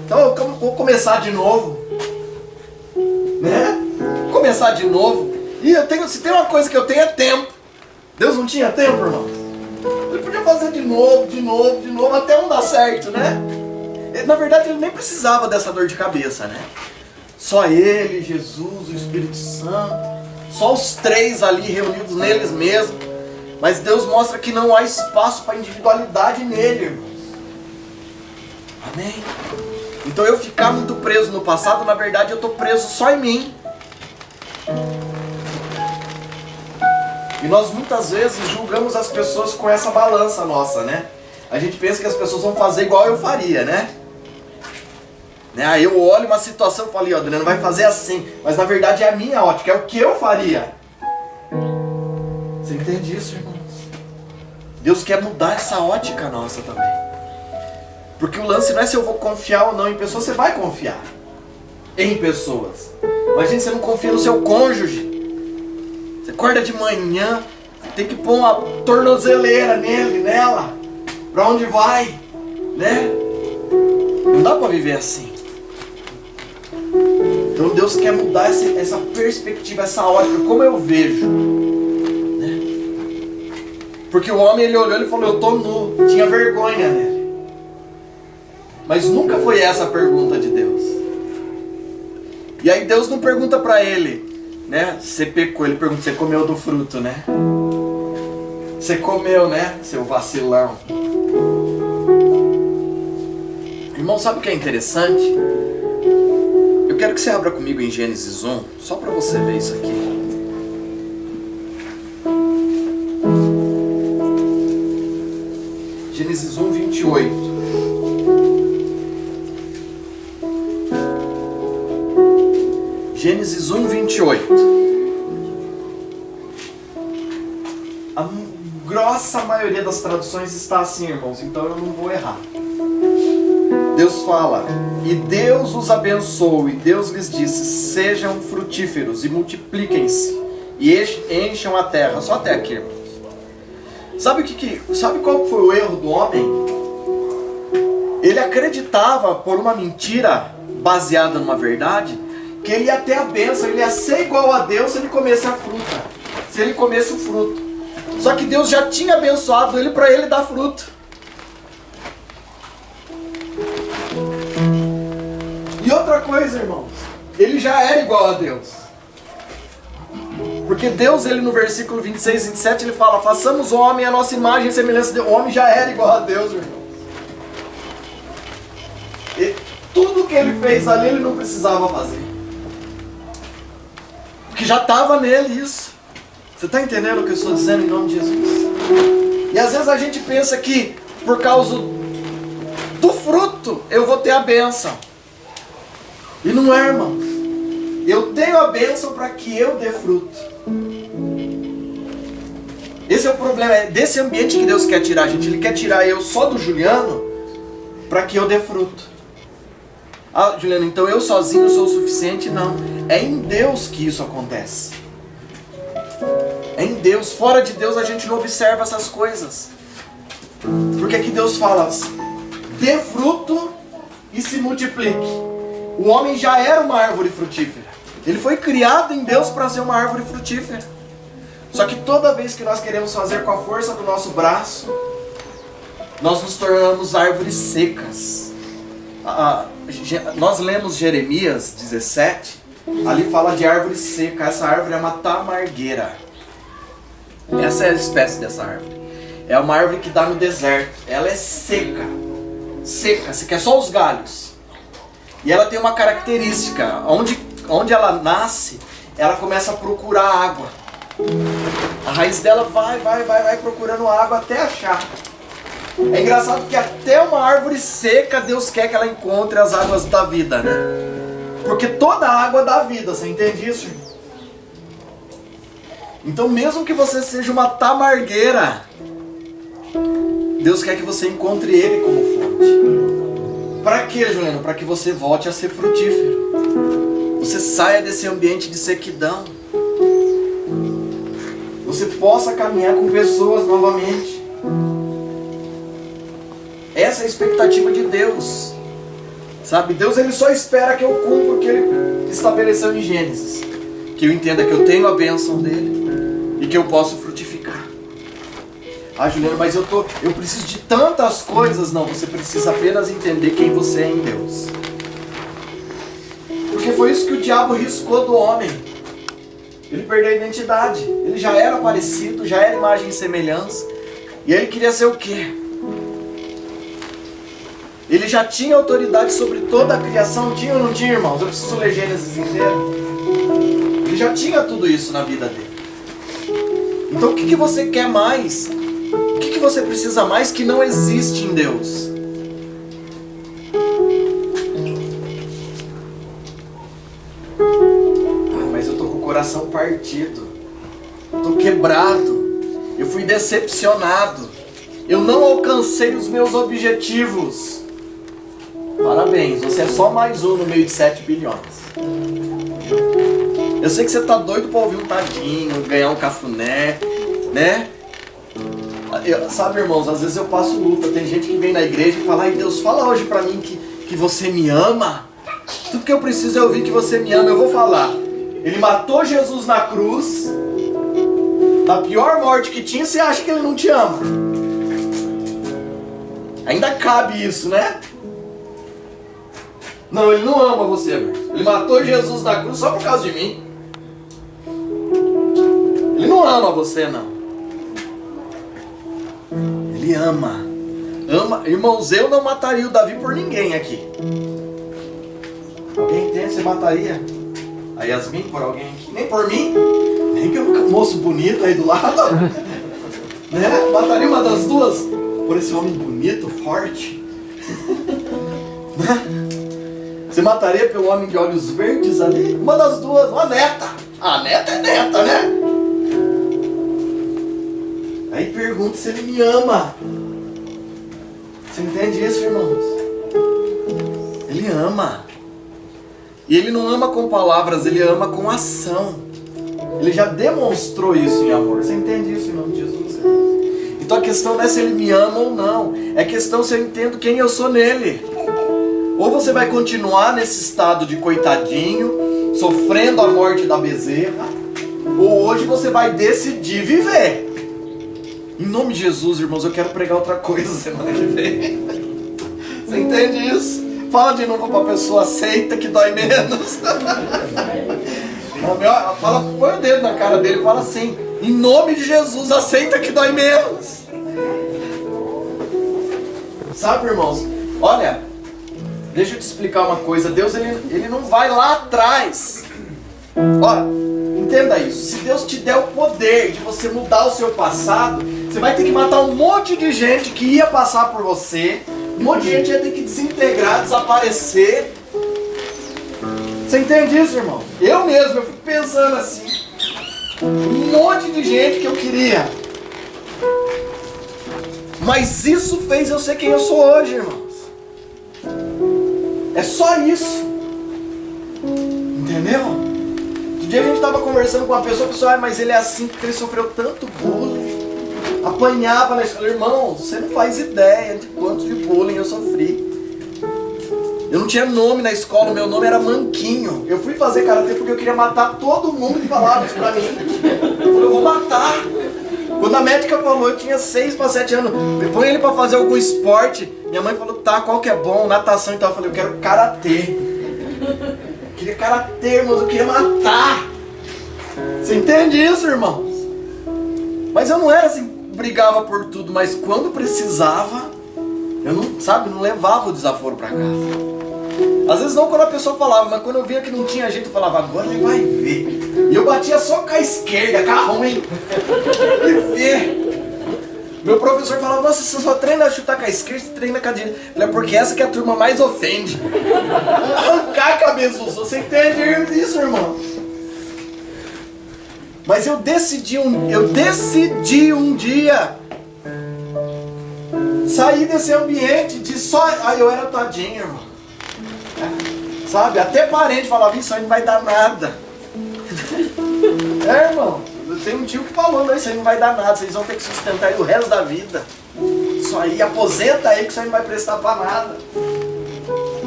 Então eu vou começar de novo. Né? Vou começar de novo. E se tem uma coisa que eu tenho é tempo. Deus não tinha tempo, irmãos? Ele podia fazer de novo, até não dar certo, né? Na verdade, ele nem precisava dessa dor de cabeça, né? Só ele, Jesus, o Espírito Santo, só os três ali reunidos neles mesmos. Mas Deus mostra que não há espaço para individualidade nele, irmãos. Amém? Então eu ficar muito preso no passado, na verdade eu estou preso só em mim. E nós muitas vezes julgamos as pessoas com essa balança nossa, né? A gente pensa que as pessoas vão fazer igual eu faria, né? Aí eu olho uma situação e falo: Adriano vai fazer assim. Mas na verdade é a minha ótica, é o que eu faria. Você entende isso, irmãos? Deus quer mudar essa ótica nossa também. Porque o lance não é se eu vou confiar ou não em pessoas. Você vai confiar em pessoas. Imagina, você não confia no seu cônjuge. Você acorda de manhã, tem que pôr uma tornozeleira nela. Pra onde vai? Né? Não dá pra viver assim. Então Deus quer mudar essa perspectiva, essa ótica, como eu vejo. Né? Porque o homem, ele olhou e falou: eu tô nu. Tinha vergonha nele. Mas nunca foi essa a pergunta de Deus. E aí Deus não pergunta pra ele, né? Você pecou, ele pergunta: você comeu do fruto, né? Você comeu, né? Seu vacilão. Irmão, sabe o que é interessante? Eu quero que você abra comigo em Gênesis 1, só para você ver isso aqui. Gênesis 1, 28. Gênesis 1, 28. A grossa maioria das traduções está assim, irmãos, então eu não vou errar. Deus fala: e Deus os abençoou, e Deus lhes disse: sejam frutíferos e multipliquem-se, e encham a terra. Só até aqui, irmãos. Sabe qual foi o erro do homem? Ele acreditava, por uma mentira baseada numa verdade, que ele ia ter a bênção, ele ia ser igual a Deus se ele comesse a fruta, se ele comesse o fruto. Só que Deus já tinha abençoado ele para ele dar fruto. E outra coisa, irmãos, ele já era igual a Deus. Porque Deus, ele no versículo 26 e 27, ele fala: façamos o homem a nossa imagem e semelhança de Deus. O homem já era igual a Deus, irmãos. E tudo que ele fez ali, ele não precisava fazer. Porque já estava nele isso. Você está entendendo o que eu estou dizendo em nome de Jesus? E às vezes a gente pensa que por causa do fruto eu vou ter a bênção. E não é, irmãos. Eu tenho a bênção para que eu dê fruto. Esse é o problema, é desse ambiente que Deus quer tirar a gente. Ele quer tirar eu só do Juliano para que eu dê fruto. Ah, Juliano, então eu sozinho sou o suficiente? Não. É em Deus que isso acontece. É em Deus. Fora de Deus a gente não observa essas coisas. Porque aqui Deus fala: dê fruto e se multiplique. O homem já era uma árvore frutífera. Ele foi criado em Deus para ser uma árvore frutífera. Só que toda vez que nós queremos fazer com a força do nosso braço, nós nos tornamos árvores secas. Nós lemos Jeremias 17, ali fala de árvore seca. Essa árvore é uma tamargueira. Essa é a espécie dessa árvore. É uma árvore que dá no deserto. Ela é seca. Seca, você quer só os galhos. E ela tem uma característica: onde ela nasce, ela começa a procurar água. A raiz dela vai procurando água até achar. É engraçado que até uma árvore seca, Deus quer que ela encontre as águas da vida, né? Porque toda água dá vida, você entende isso, irmão? Então mesmo que você seja uma tamargueira, Deus quer que você encontre Ele como fonte. Para quê, Juliano? Para que você volte a ser frutífero. Você saia desse ambiente de sequidão. Você possa caminhar com pessoas novamente. Essa é a expectativa de Deus. Sabe, Deus, ele só espera que eu cumpra o que ele estabeleceu em Gênesis. Que eu entenda que eu tenho a bênção dele e que eu posso frutificar. Ah, Juliano, mas eu preciso de tantas coisas. Não, você precisa apenas entender quem você é em Deus. Porque foi isso que o diabo riscou do homem. Ele perdeu a identidade. Ele já era parecido, já era imagem e semelhança. E ele queria ser o quê? Ele já tinha autoridade sobre toda a criação. Tinha ou não tinha, irmãos? Eu preciso ler Gênesis inteiro. Ele já tinha tudo isso na vida dele. Então o que você quer mais? O que você precisa mais que não existe em Deus? Mas eu tô com o coração partido. Eu tô quebrado. Eu fui decepcionado. Eu não alcancei os meus objetivos. Parabéns, você é só mais um no meio de 7 bilhões. Eu sei que você tá doido pra ouvir um tadinho, ganhar um cafuné, né? Sabe, irmãos, às vezes eu passo luta. Tem gente que vem na igreja e fala: ai, Deus, fala hoje pra mim que você me ama. Tudo que eu preciso é ouvir que você me ama. Eu vou falar: ele matou Jesus na cruz, a pior morte que tinha. Você acha que ele não te ama? Ainda cabe isso, né? Não, ele não ama você, irmão. Ele matou Jesus na cruz só por causa de mim. Ele não ama você, não. Ele ama. Irmãos, eu não mataria o Davi por ninguém aqui. Alguém entende? Você mataria a Yasmin por alguém aqui? Nem por mim? Nem pelo moço bonito aí do lado? Né? Mataria uma das duas por esse homem bonito, forte? Você mataria pelo homem de olhos verdes ali? Uma das duas, uma neta. A neta é neta, né? Aí pergunta se ele me ama. Você entende isso, irmãos? Ele ama. E ele não ama com palavras, ele ama com ação. Ele já demonstrou isso em amor. Você entende isso em nome de Jesus? Então a questão não é se ele me ama ou não. É questão se eu entendo quem eu sou nele. Ou você vai continuar nesse estado de coitadinho, sofrendo a morte da bezerra, ou hoje você vai decidir viver. Em nome de Jesus, irmãos, eu quero pregar outra coisa semana que vem. Você entende isso? Fala de novo para a pessoa, aceita que dói menos. Fala, põe o dedo na cara dele e fala assim: em nome de Jesus, aceita que dói menos. Sabe, irmãos? Olha, deixa eu te explicar uma coisa. Deus, ele não vai lá atrás. Olha, entenda isso. Se Deus te der o poder de você mudar o seu passado, você vai ter que matar um monte de gente que ia passar por você. Um monte de gente ia ter que desintegrar, desaparecer. Você entende isso, irmão? Eu mesmo, eu fico pensando assim. Um monte de gente que eu queria. Mas isso fez eu ser quem eu sou hoje, irmãos. É só isso. Entendeu? Um dia a gente estava conversando com uma pessoa, a pessoa, mas ele é assim porque ele sofreu tanto bullying. Apanhava na escola. Irmão, você não faz ideia de quanto de bullying eu sofri. Eu não tinha nome na escola, o meu nome era Manquinho. Eu fui fazer karatê porque eu queria matar todo mundo que falava isso pra mim. Eu falei, eu vou matar. Quando a médica falou, eu tinha 6 para 7 anos, põe ele pra fazer algum esporte. Minha mãe falou, tá, qual que é bom? Natação e tal. Eu falei, eu quero karatê. Eu queria karatê, irmãos, eu queria matar. Você entende isso, irmãos? Mas eu não era assim, brigava por tudo, mas quando precisava, eu não levava o desaforo pra casa. Às vezes não quando a pessoa falava, mas quando eu via que não tinha jeito, eu falava, agora ele vai ver. E eu batia só com a esquerda, com a ruim. Ele vê. Meu professor falava, nossa, você só treina a chutar com a esquerda, você treina com a direita. Eu falei, porque essa que a turma mais ofende. Arrancar a cabeça, você entende isso, irmão? Mas eu decidi um dia sair desse ambiente de só... eu era tadinho, irmão. Sabe? Até parente falava, isso aí não vai dar nada. Irmão, tem um tio que falou, não, isso aí não vai dar nada, vocês vão ter que sustentar aí o resto da vida. Isso aí, aposenta aí que isso aí não vai prestar pra nada.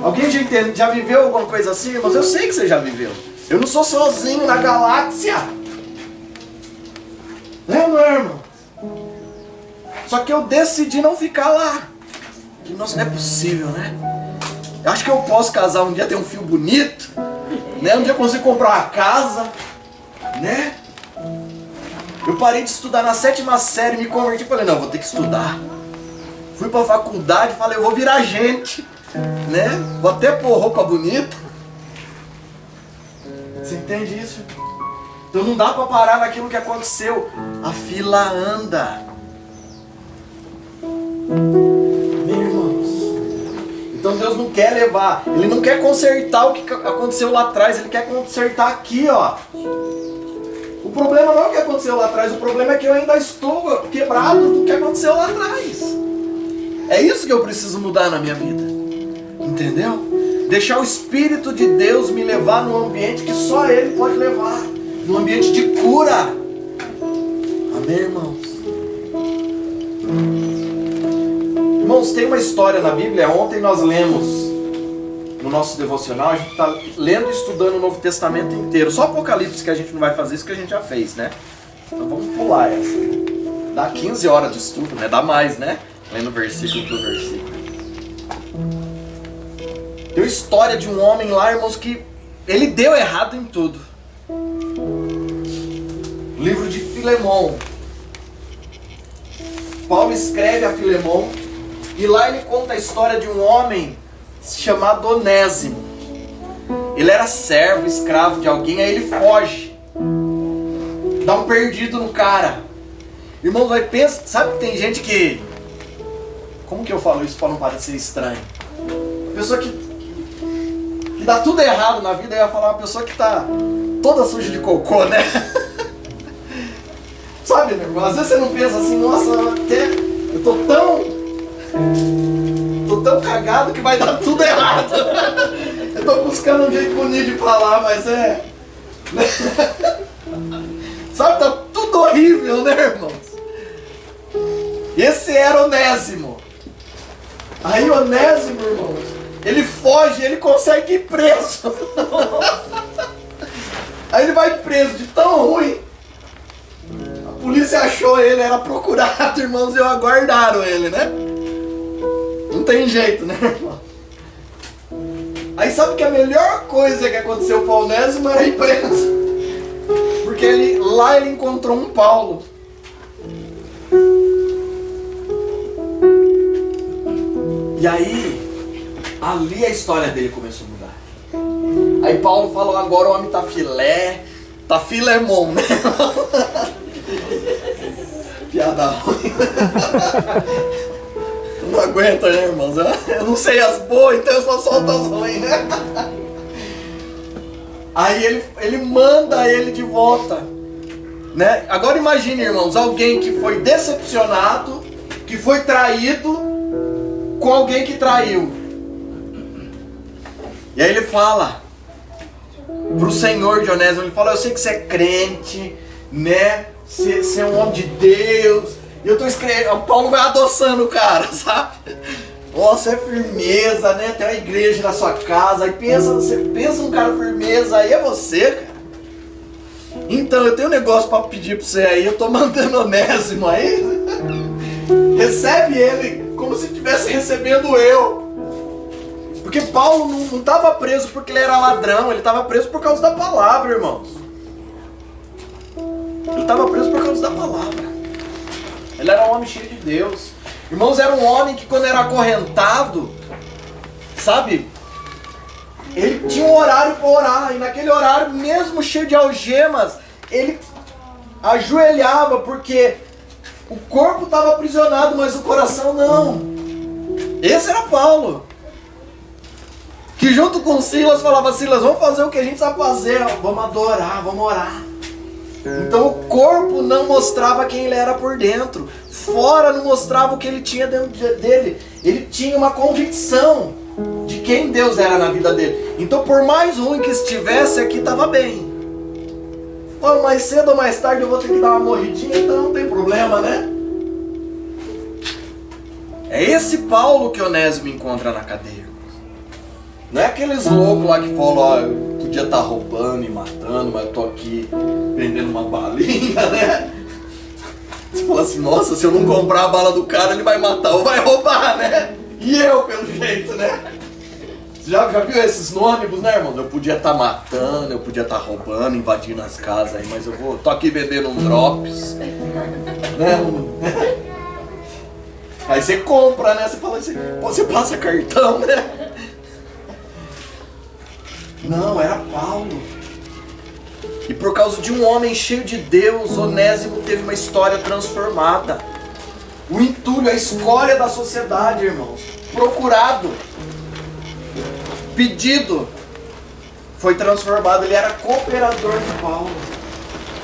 Alguém já viveu alguma coisa assim, irmãos? Eu sei que você já viveu. Eu não sou sozinho na galáxia. Não, irmão? Só que eu decidi não ficar lá. Que, nossa, não é possível, né? Eu acho que eu posso casar um dia, ter um filho bonito, né? Um dia eu consigo comprar uma casa, né? Eu parei de estudar na 7ª série, me converti e falei, não, vou ter que estudar. Fui pra faculdade, falei, eu vou virar gente, né? Vou até pôr roupa bonita. Você entende isso? Então não dá pra parar naquilo que aconteceu. A fila anda. Meu irmãos. Então Deus não quer levar, Ele não quer consertar o que aconteceu lá atrás, Ele quer consertar aqui, ó. O problema não é o que aconteceu lá atrás, o problema é que eu ainda estou quebrado do que aconteceu lá atrás. É isso que eu preciso mudar na minha vida. Entendeu? Deixar o Espírito de Deus me levar num ambiente que só Ele pode levar. Num ambiente de cura. Amém, irmãos? Irmãos, tem uma história na Bíblia. Ontem nós lemos no nosso devocional. A gente está lendo e estudando o Novo Testamento inteiro. Só Apocalipse que a gente não vai fazer isso, que a gente já fez, né? Então vamos pular essa. Dá 15 horas de estudo, né? Dá mais, né? Lendo versículo por versículo. Tem uma história de um homem lá, irmãos, que ele deu errado em tudo. Livro de Filemão. Paulo escreve a Filemão E lá ele conta a história de um homem chamado Onésimo. Ele era servo, escravo de alguém, aí ele foge. Dá um perdido no cara. Irmãos, vai pensar, sabe que tem gente que... Como que eu falo isso para não parecer estranho? A pessoa que dá tudo errado na vida, eu ia falar uma pessoa que tá toda suja de cocô, né? Sabe, meu irmão? Às vezes você não pensa assim, nossa, eu tô tão cagado que vai dar tudo errado. Eu tô buscando um jeito bonito de falar, mas é... Sabe, tá tudo horrível, né, irmãos? Esse era Onésimo. Aí Onésimo, irmãos, ele foge, ele consegue ir preso. Aí ele vai preso de tão ruim. A polícia achou ele, era procurado, irmãos, e aguardaram ele, né? Não tem jeito, né, irmão? Aí sabe que a melhor coisa que aconteceu com o Onésimo era ir preso. Porque lá ele encontrou um Paulo. E aí, ali a história dele começou a mudar. Aí Paulo falou, agora o homem tá filemon, né? Piada ruim. Não aguenta, né, irmãos? Eu não sei as boas, então eu só solto as ruins, né? Aí ele manda ele de volta, né? Agora imagine, irmãos, alguém que foi decepcionado, que foi traído com alguém que traiu. E aí ele fala pro senhor de Onésimo, ele fala, eu sei que você é crente, né? Você é um homem de Deus. E eu tô escrevendo, o Paulo vai adoçando o cara, sabe? Nossa, é firmeza, né? Tem uma igreja na sua casa. Aí você pensa um cara firmeza, aí é você, cara. Então, eu tenho um negócio pra pedir pra você aí. Eu tô mandando Onésimo aí. Recebe ele como se estivesse recebendo eu. Porque Paulo não estava preso porque ele era ladrão. Ele estava preso por causa da palavra, irmãos. Ele estava preso por causa da palavra. Ele era um homem cheio de Deus. Irmãos, era um homem que quando era acorrentado, sabe? Ele tinha um horário para orar. E naquele horário, mesmo cheio de algemas, ele ajoelhava porque o corpo estava aprisionado, mas o coração não. Esse era Paulo. Que junto com Silas falava, Silas, vamos fazer o que a gente sabe fazer. Vamos adorar, vamos orar. Então o corpo não mostrava quem ele era por dentro. Fora não mostrava o que ele tinha dentro dele. Ele tinha uma convicção de quem Deus era na vida dele. Então por mais ruim que estivesse, aqui estava bem. Oh, mais cedo ou mais tarde eu vou ter que dar uma morridinha, então não tem problema, né? É esse Paulo que Onésimo encontra na cadeia. Não é aqueles loucos lá que falam, ó, eu podia estar roubando e matando, mas eu tô aqui prendendo uma balinha, né? Você fala assim, nossa, se eu não comprar a bala do cara, ele vai matar ou vai roubar, né? E eu, pelo jeito, né? Você já viu esses no ônibus, né, irmão? Eu podia estar matando, eu podia estar roubando, invadindo as casas aí, mas tô aqui vendendo um drops, né? Aí você compra, né? Você fala assim, você passa cartão, né? Não, era Paulo. E por causa de um homem cheio de Deus, Onésimo teve uma história transformada. O entulho, a escória da sociedade, irmãos. Procurado, pedido, foi transformado. Ele era cooperador de Paulo.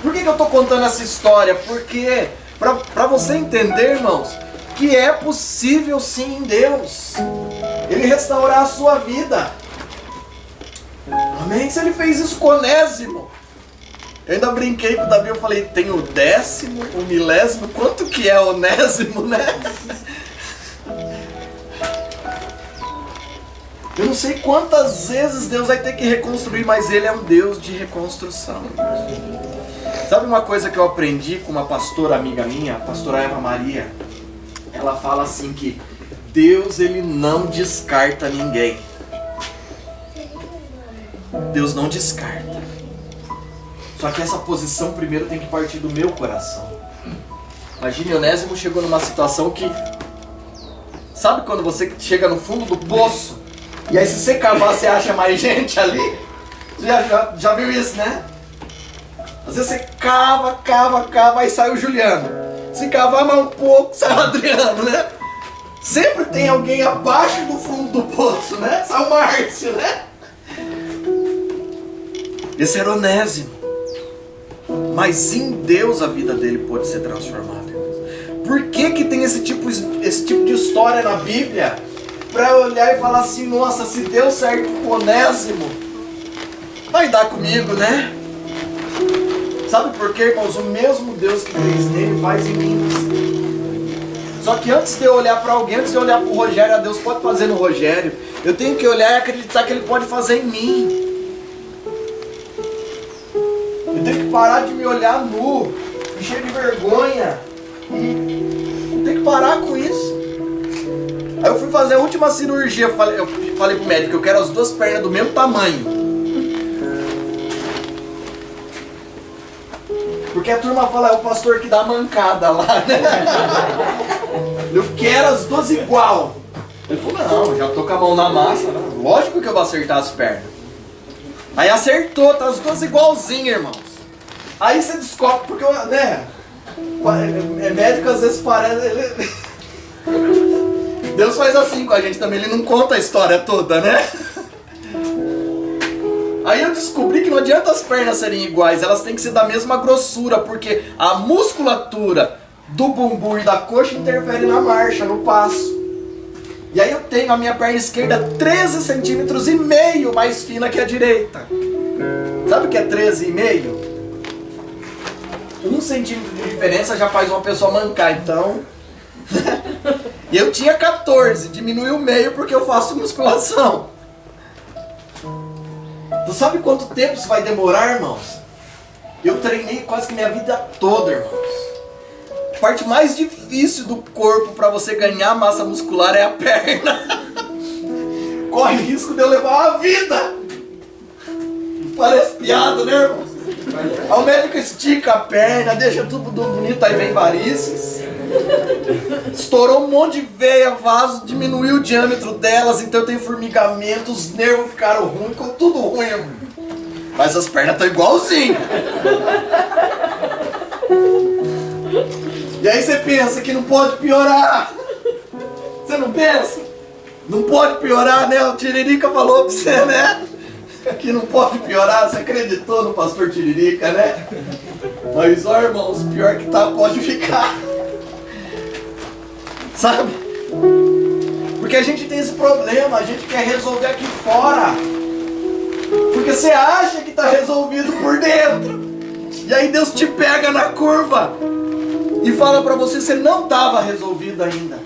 Por que eu estou contando essa história? Porque, para você entender, irmãos, que é possível sim em Deus Ele restaurar a sua vida. Amém? Se ele fez isso com Onésimo. Eu ainda brinquei com o Davi, eu falei, tem o 10º, o 1000º, quanto que é Onésimo, né? Eu não sei quantas vezes Deus vai ter que reconstruir, mas Ele é um Deus de reconstrução. Sabe uma coisa que eu aprendi com uma pastora amiga minha, a pastora Eva Maria? Ela fala assim que Deus, Ele não descarta ninguém. Deus não descarta. Só que essa posição primeiro tem que partir do meu coração. Imagine, Onésimo chegou numa situação que, Sabe quando você chega no fundo do poço, e aí se você cavar, você acha mais gente ali? Já viu isso, né? Às vezes você cava, aí sai o Juliano. Se cavar mais um pouco, sai o Adriano, né? Sempre tem alguém abaixo do fundo do poço, né? Sai o Márcio, né? Esse era Onésimo. Mas em Deus a vida dele pode ser transformada. Por que tem esse tipo de história na Bíblia? Para olhar e falar assim, nossa, se deu certo com Onésimo, vai dar comigo, né? Sabe por quê, irmãos? O mesmo Deus que fez nele faz em mim. Só que antes de eu olhar para alguém, antes de eu olhar para o Rogério, Deus pode fazer no Rogério, eu tenho que olhar e acreditar que Ele pode fazer em mim. Eu tenho que parar de me olhar nu, cheio de vergonha. Eu tenho que parar com isso. Aí eu fui fazer a última cirurgia, eu falei pro médico, eu quero as duas pernas do mesmo tamanho. Porque a turma fala, é o pastor que dá mancada lá, né? Eu quero as duas igual. Ele falou, não, já tô com a mão na massa, né? Lógico que eu vou acertar as pernas. Aí acertou, tá as duas igualzinhas, irmãos. Aí você descobre, porque, né? Médico às vezes parece... Deus faz assim com a gente também, Ele não conta a história toda, né? Aí eu descobri que não adianta as pernas serem iguais, elas têm que ser da mesma grossura, porque a musculatura do bumbum e da coxa interfere na marcha, no passo. E aí eu tenho a minha perna esquerda 13,5 centímetros mais fina que a direita. Sabe o que é 13,5? 1 centímetro de diferença já faz uma pessoa mancar, então... E eu tinha 14, diminuiu meio porque eu faço musculação. Tu sabe quanto tempo isso vai demorar, irmãos? Eu treinei quase que minha vida toda, irmãos. A parte mais difícil do corpo para você ganhar massa muscular é a perna. Corre risco de eu levar uma vida. Parece piada, né, irmãos? Aí o médico estica a perna, deixa tudo bonito, aí vem varizes. Estourou um monte de veia, vaso, diminuiu o diâmetro delas, então eu tenho formigamento, os nervos ficaram ruins, ficou tudo ruim. Mas as pernas estão igualzinhas. E aí você pensa que não pode piorar. Você não pensa? Não pode piorar, né? O Tiririca falou pra você, né? Que não pode piorar, você acreditou no pastor Tiririca, né? Mas ó, irmãos, pior que tá, pode ficar. Sabe? Porque a gente tem esse problema, a gente quer resolver aqui fora. Porque você acha que está resolvido por dentro. E aí Deus te pega na curva e fala para você, você não estava resolvido ainda.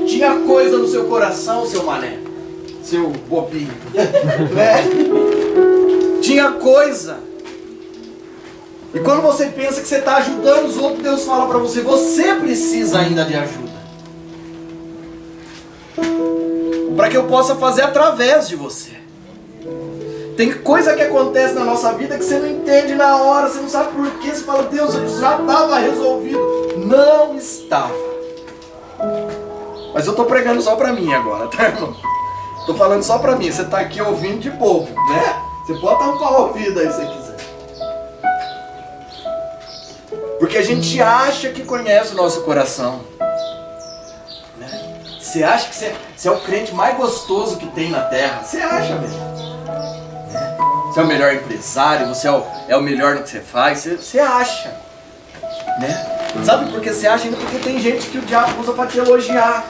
Tinha coisa no seu coração, seu mané. Seu bobinho. Né? Tinha coisa. E quando você pensa que você está ajudando os outros, Deus fala para você, você precisa ainda de ajuda. Para que eu possa fazer através de você. Tem coisa que acontece na nossa vida que você não entende na hora, você não sabe por quê, você fala, Deus, já estava resolvido. Não estava. Mas eu estou pregando só para mim agora, tá, irmão? Estou falando só para mim, você está aqui ouvindo de bobo, né? Você pode tampar o ouvido aí se você quiser. Porque a gente acha que conhece o nosso coração. Você acha que você é o crente mais gostoso que tem na terra. Você acha mesmo. Você é o melhor empresário, você é o melhor no que você faz. Você acha. Né? Sabe por que você acha? Ainda porque tem gente que o diabo usa para te elogiar.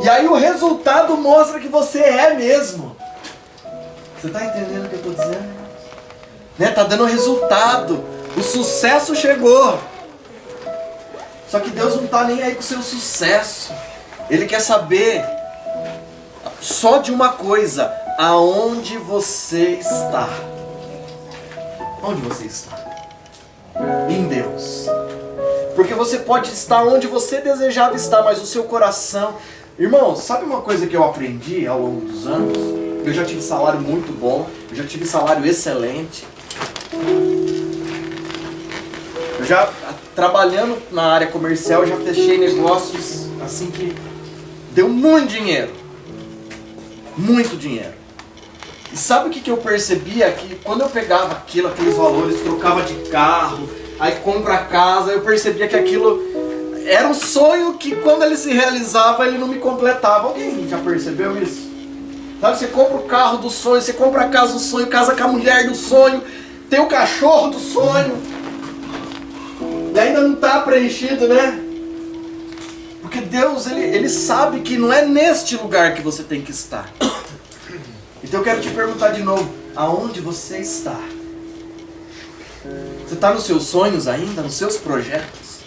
E aí o resultado mostra que você é mesmo. Você está entendendo o que eu estou dizendo? Né? Tá dando resultado. O sucesso chegou. Só que Deus não está nem aí com o seu sucesso. Ele quer saber só de uma coisa, aonde você está. Onde você está? Em Deus. Porque você pode estar onde você desejava estar, mas o seu coração... Irmãos, sabe uma coisa que eu aprendi ao longo dos anos? Eu já tive salário muito bom, eu já tive salário excelente. Eu já, trabalhando na área comercial, eu já fechei negócios assim que deu muito dinheiro. Muito dinheiro. E sabe o que eu percebia? Que quando eu pegava aqueles valores, trocava de carro, aí compra a casa, eu percebia que aquilo era um sonho que quando ele se realizava, ele não me completava. Alguém já percebeu isso? Sabe, você compra o carro do sonho, você compra a casa do sonho, casa com a mulher do sonho, tem o cachorro do sonho, e ainda não está preenchido, né? Porque Deus, ele sabe que não é neste lugar que você tem que estar. Então eu quero te perguntar de novo, aonde você está? Você está nos seus sonhos ainda, nos seus projetos?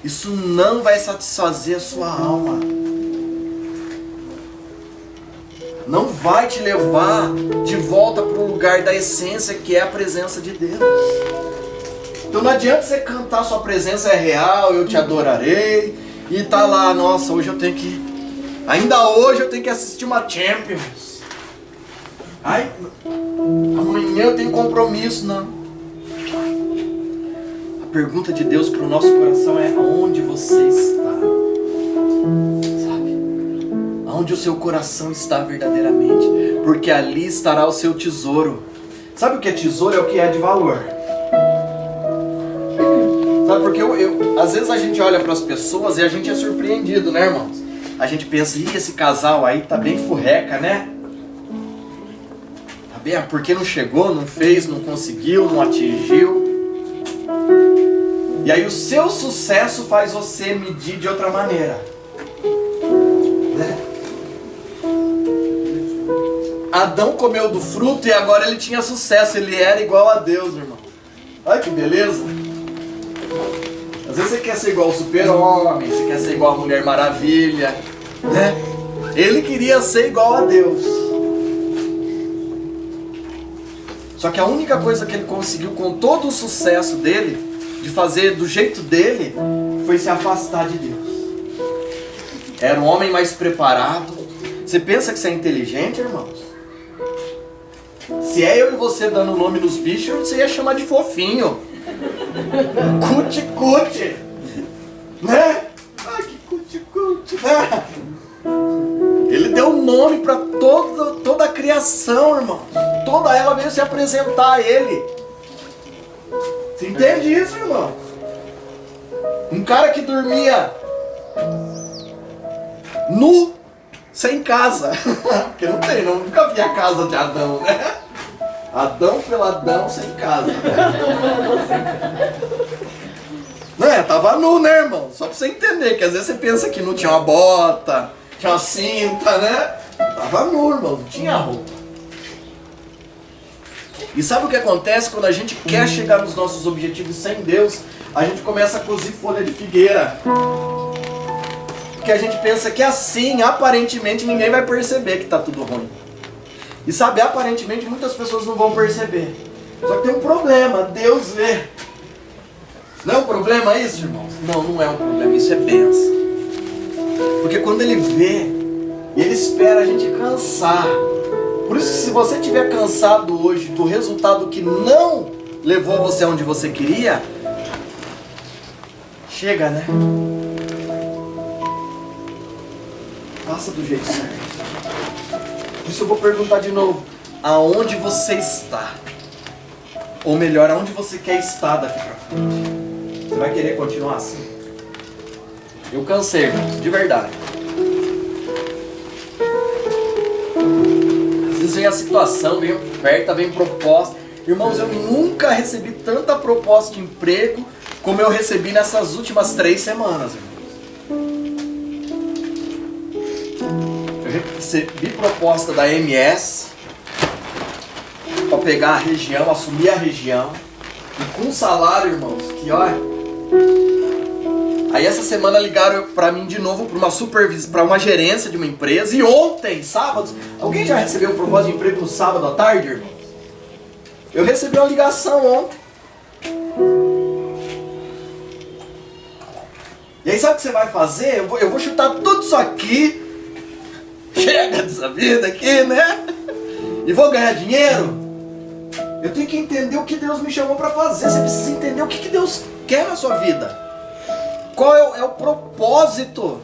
Isso não vai satisfazer a sua alma. Não vai te levar de volta para o lugar da essência que é a presença de Deus. Então não adianta você cantar sua presença é real, eu te adorarei, e tá lá, nossa, hoje eu tenho que... Ainda hoje eu tenho que assistir uma Champions. Ai, amanhã eu tenho compromisso, não. A pergunta de Deus para o nosso coração é aonde você está? Sabe? Aonde o seu coração está verdadeiramente? Porque ali estará o seu tesouro. Sabe o que é tesouro? É o que é de valor. Sabe, porque às vezes a gente olha para as pessoas e a gente é surpreendido, né, irmãos? A gente pensa, esse casal aí tá bem furreca, né? Tá bem, porque não chegou, não fez, não conseguiu, não atingiu. E aí o seu sucesso faz você medir de outra maneira, né? Adão comeu do fruto e agora ele tinha sucesso, ele era igual a Deus, irmão. Olha que beleza. Às vezes você quer ser igual ao Super-Homem, você quer ser igual a Mulher Maravilha, né? Ele queria ser igual a Deus. Só que a única coisa que ele conseguiu com todo o sucesso dele, de fazer do jeito dele, foi se afastar de Deus. Era um homem mais preparado. Você pensa que você é inteligente, irmãos? Se é eu e você dando nome nos bichos, você ia chamar de fofinho. Cuti-cuti, né? Ai, que cuti-cuti, né? Ele deu um nome para toda a criação, irmão. Toda ela veio se apresentar a ele. Você entende isso, irmão? Um cara que dormia nu, sem casa. Porque não tem, nunca vi a casa de Adão, né? Adão peladão sem casa. Não é, tava nu, né, irmão? Só pra você entender, que às vezes você pensa que não tinha uma bota, tinha uma cinta, né? Tava nu, irmão, não tinha roupa. E sabe o que acontece quando a gente quer chegar nos nossos objetivos sem Deus? A gente começa a cozer folha de figueira. Porque a gente pensa que assim, aparentemente, ninguém vai perceber que tá tudo ruim. E sabe, aparentemente muitas pessoas não vão perceber. Só que tem um problema, Deus vê. Não é um problema isso, irmãos? Não, não é um problema, isso é bênção. Porque quando Ele vê, Ele espera a gente cansar. Por isso que se você estiver cansado hoje do resultado que não levou você aonde você queria, chega, né? Faça do jeito certo. Por isso eu vou perguntar de novo, aonde você está? Ou melhor, aonde você quer estar daqui pra frente? Você vai querer continuar assim? Eu cansei, irmãos, de verdade. Às vezes vem a situação, vem oferta, vem proposta. Irmãos, eu nunca recebi tanta proposta de emprego como eu recebi nessas últimas 3 semanas, irmãos. Eu recebi proposta da MS para pegar a região, assumir a região, e com um salário, irmãos, que olha. Aí essa semana ligaram para mim de novo para uma supervisão, para uma gerência de uma empresa, e ontem, sábado, alguém já recebeu proposta de emprego no sábado à tarde, irmãos? Eu recebi uma ligação ontem. E aí sabe o que você vai fazer? Eu vou chutar tudo isso aqui. Chega dessa vida aqui, né? E vou ganhar dinheiro. Eu tenho que entender o que Deus me chamou para fazer. Você precisa entender o que Deus quer na sua vida. Qual é o propósito?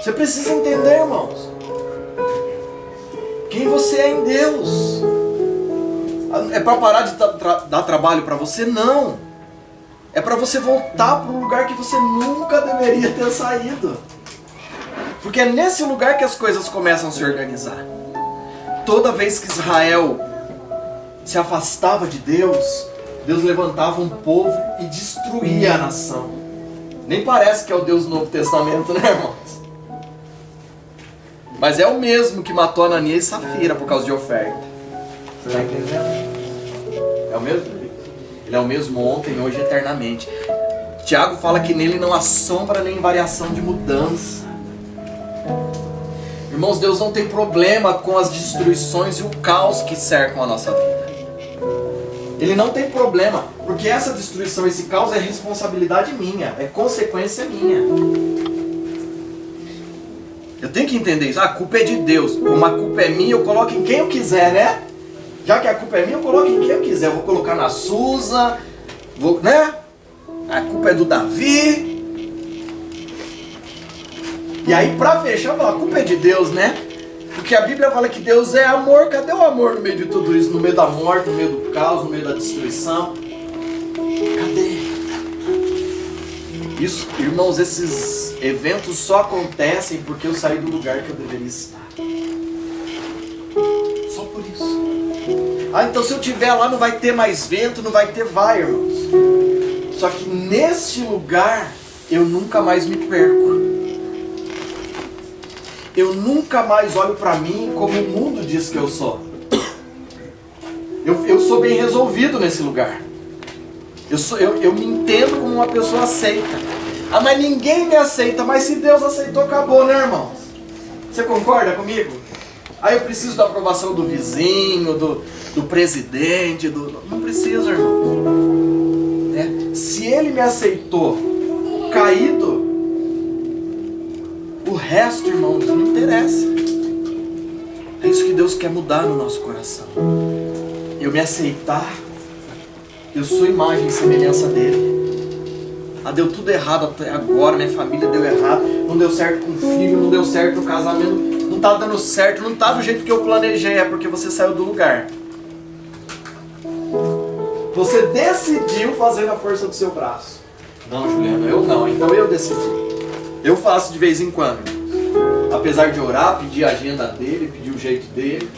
Você precisa entender, irmãos, quem você é em Deus. É para parar de dar trabalho para você? Não. É para você voltar para o lugar que você nunca deveria ter saído. Porque é nesse lugar que as coisas começam a se organizar. Toda vez que Israel se afastava de Deus, Deus levantava um povo e destruía a nação. Nem parece que é o Deus do Novo Testamento, né, irmãos? Mas é o mesmo que matou Ananias e Safira por causa de oferta. Você está entendendo? É o mesmo? Ele é o mesmo ontem, hoje e eternamente. Tiago fala que nele não há sombra nem variação de mudança. Irmãos, Deus não tem problema com as destruições e o caos que cercam a nossa vida. Ele não tem problema, porque essa destruição, esse caos é responsabilidade minha, é consequência minha. Eu tenho que entender isso. A culpa é de Deus. Como a culpa é minha, eu coloco em quem eu quiser, né? Já que a culpa é minha, eu coloco em quem eu quiser. Eu vou colocar na Suza, né? A culpa é do Davi. E aí, pra fechar, eu falo, a culpa é de Deus, né? Porque a Bíblia fala que Deus é amor. Cadê o amor no meio de tudo isso? No meio da morte, no meio do caos, no meio da destruição? Cadê? Isso, irmãos, esses eventos só acontecem porque eu saí do lugar que eu deveria estar. Só por isso. Ah, então se eu estiver lá não vai ter mais vento, não vai ter, vai, irmãos. Só que neste lugar eu nunca mais me perco. Eu nunca mais olho para mim como o mundo diz que eu sou. Eu sou bem resolvido nesse lugar. Eu me entendo como uma pessoa aceita. Ah, mas ninguém me aceita. Mas se Deus aceitou, acabou, né, irmãos? Você concorda comigo? Ah, eu preciso da aprovação do vizinho, do presidente, Não preciso, irmãos. Se ele me aceitou caído, o resto, irmãos, não interessa. É isso que Deus quer mudar no nosso coração. Eu me aceitar. Eu sou imagem e semelhança dele. Ah, deu tudo errado até agora, minha família deu errado, não deu certo com o filho, não deu certo no casamento, não tá dando certo, não tá do jeito que eu planejei, é porque você saiu do lugar. Você decidiu fazer na força do seu braço. Não, Juliano, eu não, então eu decidi. Eu faço de vez em quando. Apesar de orar, pedir a agenda dele, pedir o jeito dele,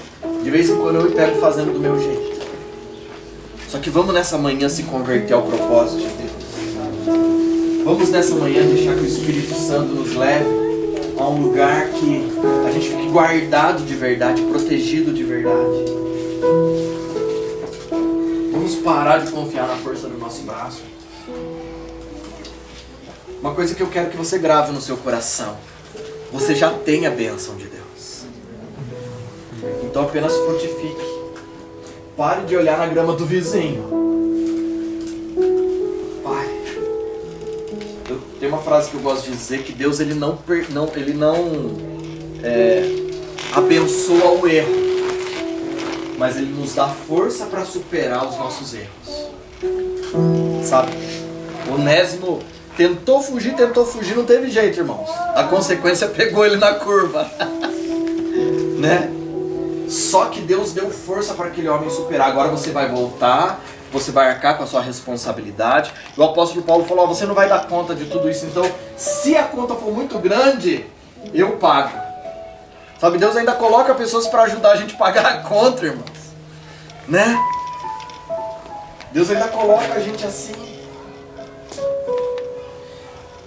de vez em quando eu me pego fazendo do meu jeito. Só que vamos nessa manhã se converter ao propósito de Deus. Vamos nessa manhã deixar que o Espírito Santo nos leve a um lugar que a gente fique guardado de verdade, protegido de verdade. Vamos parar de confiar na força do nosso braço. Uma coisa que eu quero que você grave no seu coração: você já tem a bênção de Deus. Então apenas frutifique. Pare de olhar na grama do vizinho. Pare. Tem uma frase que eu gosto de dizer, que Deus ele não abençoa o erro, mas ele nos dá força para superar os nossos erros. Sabe? Onésimo tentou fugir, não teve jeito, irmãos. A consequência pegou ele na curva. Né? Só que Deus deu força para aquele homem superar. Agora você vai voltar, você vai arcar com a sua responsabilidade. O apóstolo Paulo falou, você não vai dar conta de tudo isso, então se a conta for muito grande, eu pago. Sabe, Deus ainda coloca pessoas para ajudar a gente a pagar a conta, irmãos. Né? Deus ainda coloca a gente assim.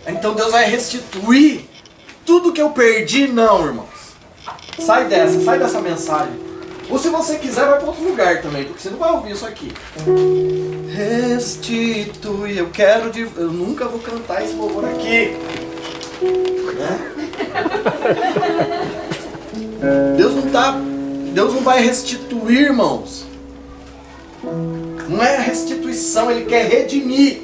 Então Deus vai restituir tudo que eu perdi. Não, irmãos. Sai dessa mensagem. Ou se você quiser, vai para outro lugar também, porque você não vai ouvir isso aqui. Restitui, eu nunca vou cantar esse louvor aqui. Né? Deus não vai restituir, irmãos. Não é restituição, Ele quer redimir.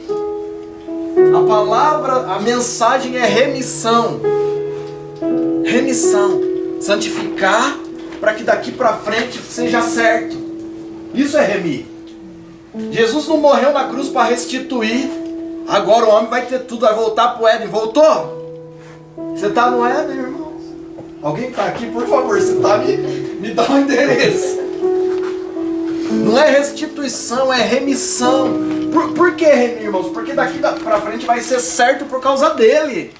A palavra, a mensagem é remissão. Remissão. Santificar para que daqui para frente seja certo. Isso é remir. Jesus não morreu na cruz para restituir. Agora o homem vai ter tudo, vai voltar para o Éden. Voltou? Você está no Éden, irmão? Alguém que está aqui, por favor, se tá, me dá o endereço. Não é restituição, é remissão. Por que remir, irmãos? Porque daqui pra frente vai ser certo por causa dele.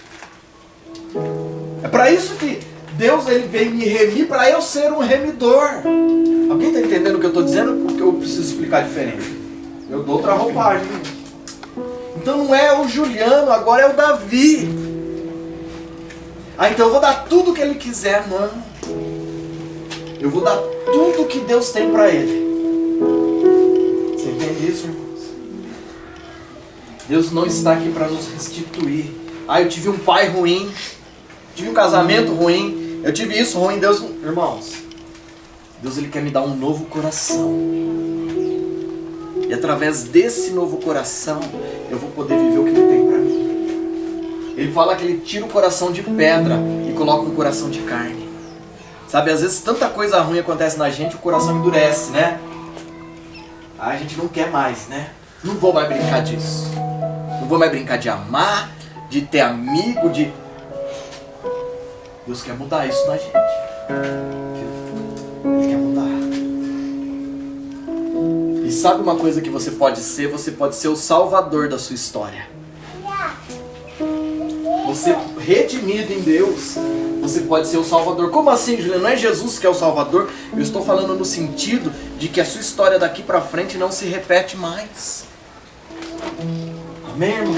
É para isso que Deus ele veio me remir, para eu ser um remidor. Alguém está entendendo o que eu estou dizendo? Porque eu preciso explicar diferente. Eu dou outra roupagem. Então não é o Juliano, agora é o Davi. Então eu vou dar tudo o que ele quiser. Não. Eu vou dar tudo que Deus tem para ele. Você entende isso, irmãos? Deus não está aqui para nos restituir. Eu tive um pai ruim. Tive um casamento ruim. Eu tive isso ruim. Deus, irmãos, Deus ele quer me dar um novo coração. E através desse novo coração, eu vou poder viver o que ele tem para mim. Ele fala que ele tira o coração de pedra e coloca um coração de carne. Sabe, às vezes tanta coisa ruim acontece na gente, o coração endurece, né? A gente não quer mais, né? Não vou mais brincar disso. Não vou mais brincar de amar, de ter amigo, de... Deus quer mudar isso na gente. Ele quer mudar. E sabe uma coisa que você pode ser? Você pode ser o salvador da sua história. Você redimido em Deus, você pode ser o salvador. Como assim, Juliano? Não é Jesus que é o salvador? Eu estou falando no sentido de que a sua história daqui pra frente não se repete mais. Amém, irmão?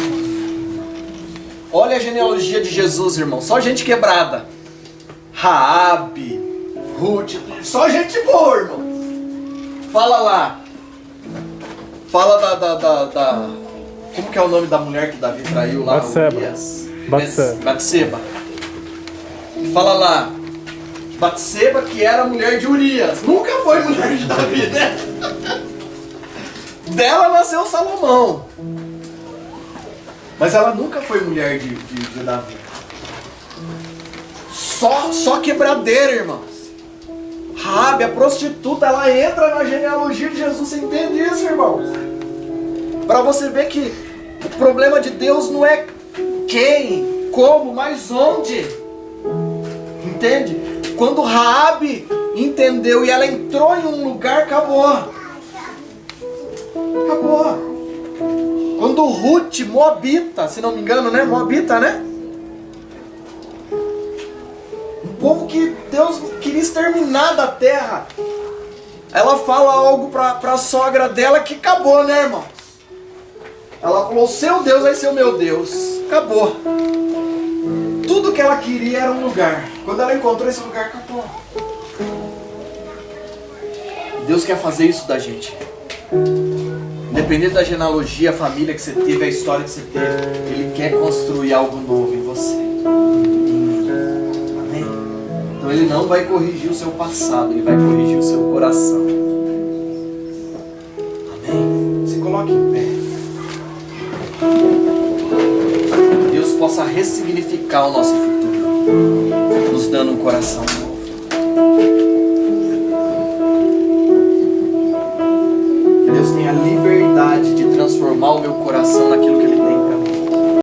Olha a genealogia de Jesus, irmão. Só gente quebrada. Raabe, Ruth, só gente boa, irmão. Fala lá. Fala da... Como que é o nome da mulher que Davi traiu lá? Batseba. Fala lá. Batseba, que era mulher de Urias. Nunca foi mulher de Davi, né? Dela nasceu Salomão. Mas ela nunca foi mulher de Davi. Só quebradeira, irmãos. Raabe, a prostituta, ela entra na genealogia de Jesus. Você entende isso, irmãos? Para você ver que o problema de Deus não é quem, como, mas onde. Entende? Quando Raabe entendeu e ela entrou em um lugar, acabou. Acabou. Quando Ruth, Moabita, se não me engano, né? Moabita, né? Um povo que Deus queria exterminar da terra. Ela fala algo para a sogra dela que acabou, né, irmãos? Ela falou, seu Deus vai ser o meu Deus. Acabou. Tudo que ela queria era um lugar. Quando ela encontrou esse lugar, acabou. Deus quer fazer isso da gente. Independente da genealogia, a família que você teve, a história que você teve, Ele quer construir algo novo em você. Amém? Então Ele não vai corrigir o seu passado, Ele vai corrigir o seu coração. Amém? Se coloque em pé. Que Deus possa ressignificar o nosso futuro, nos dando um coração novo. Que Deus tenha liberdade de transformar o meu coração naquilo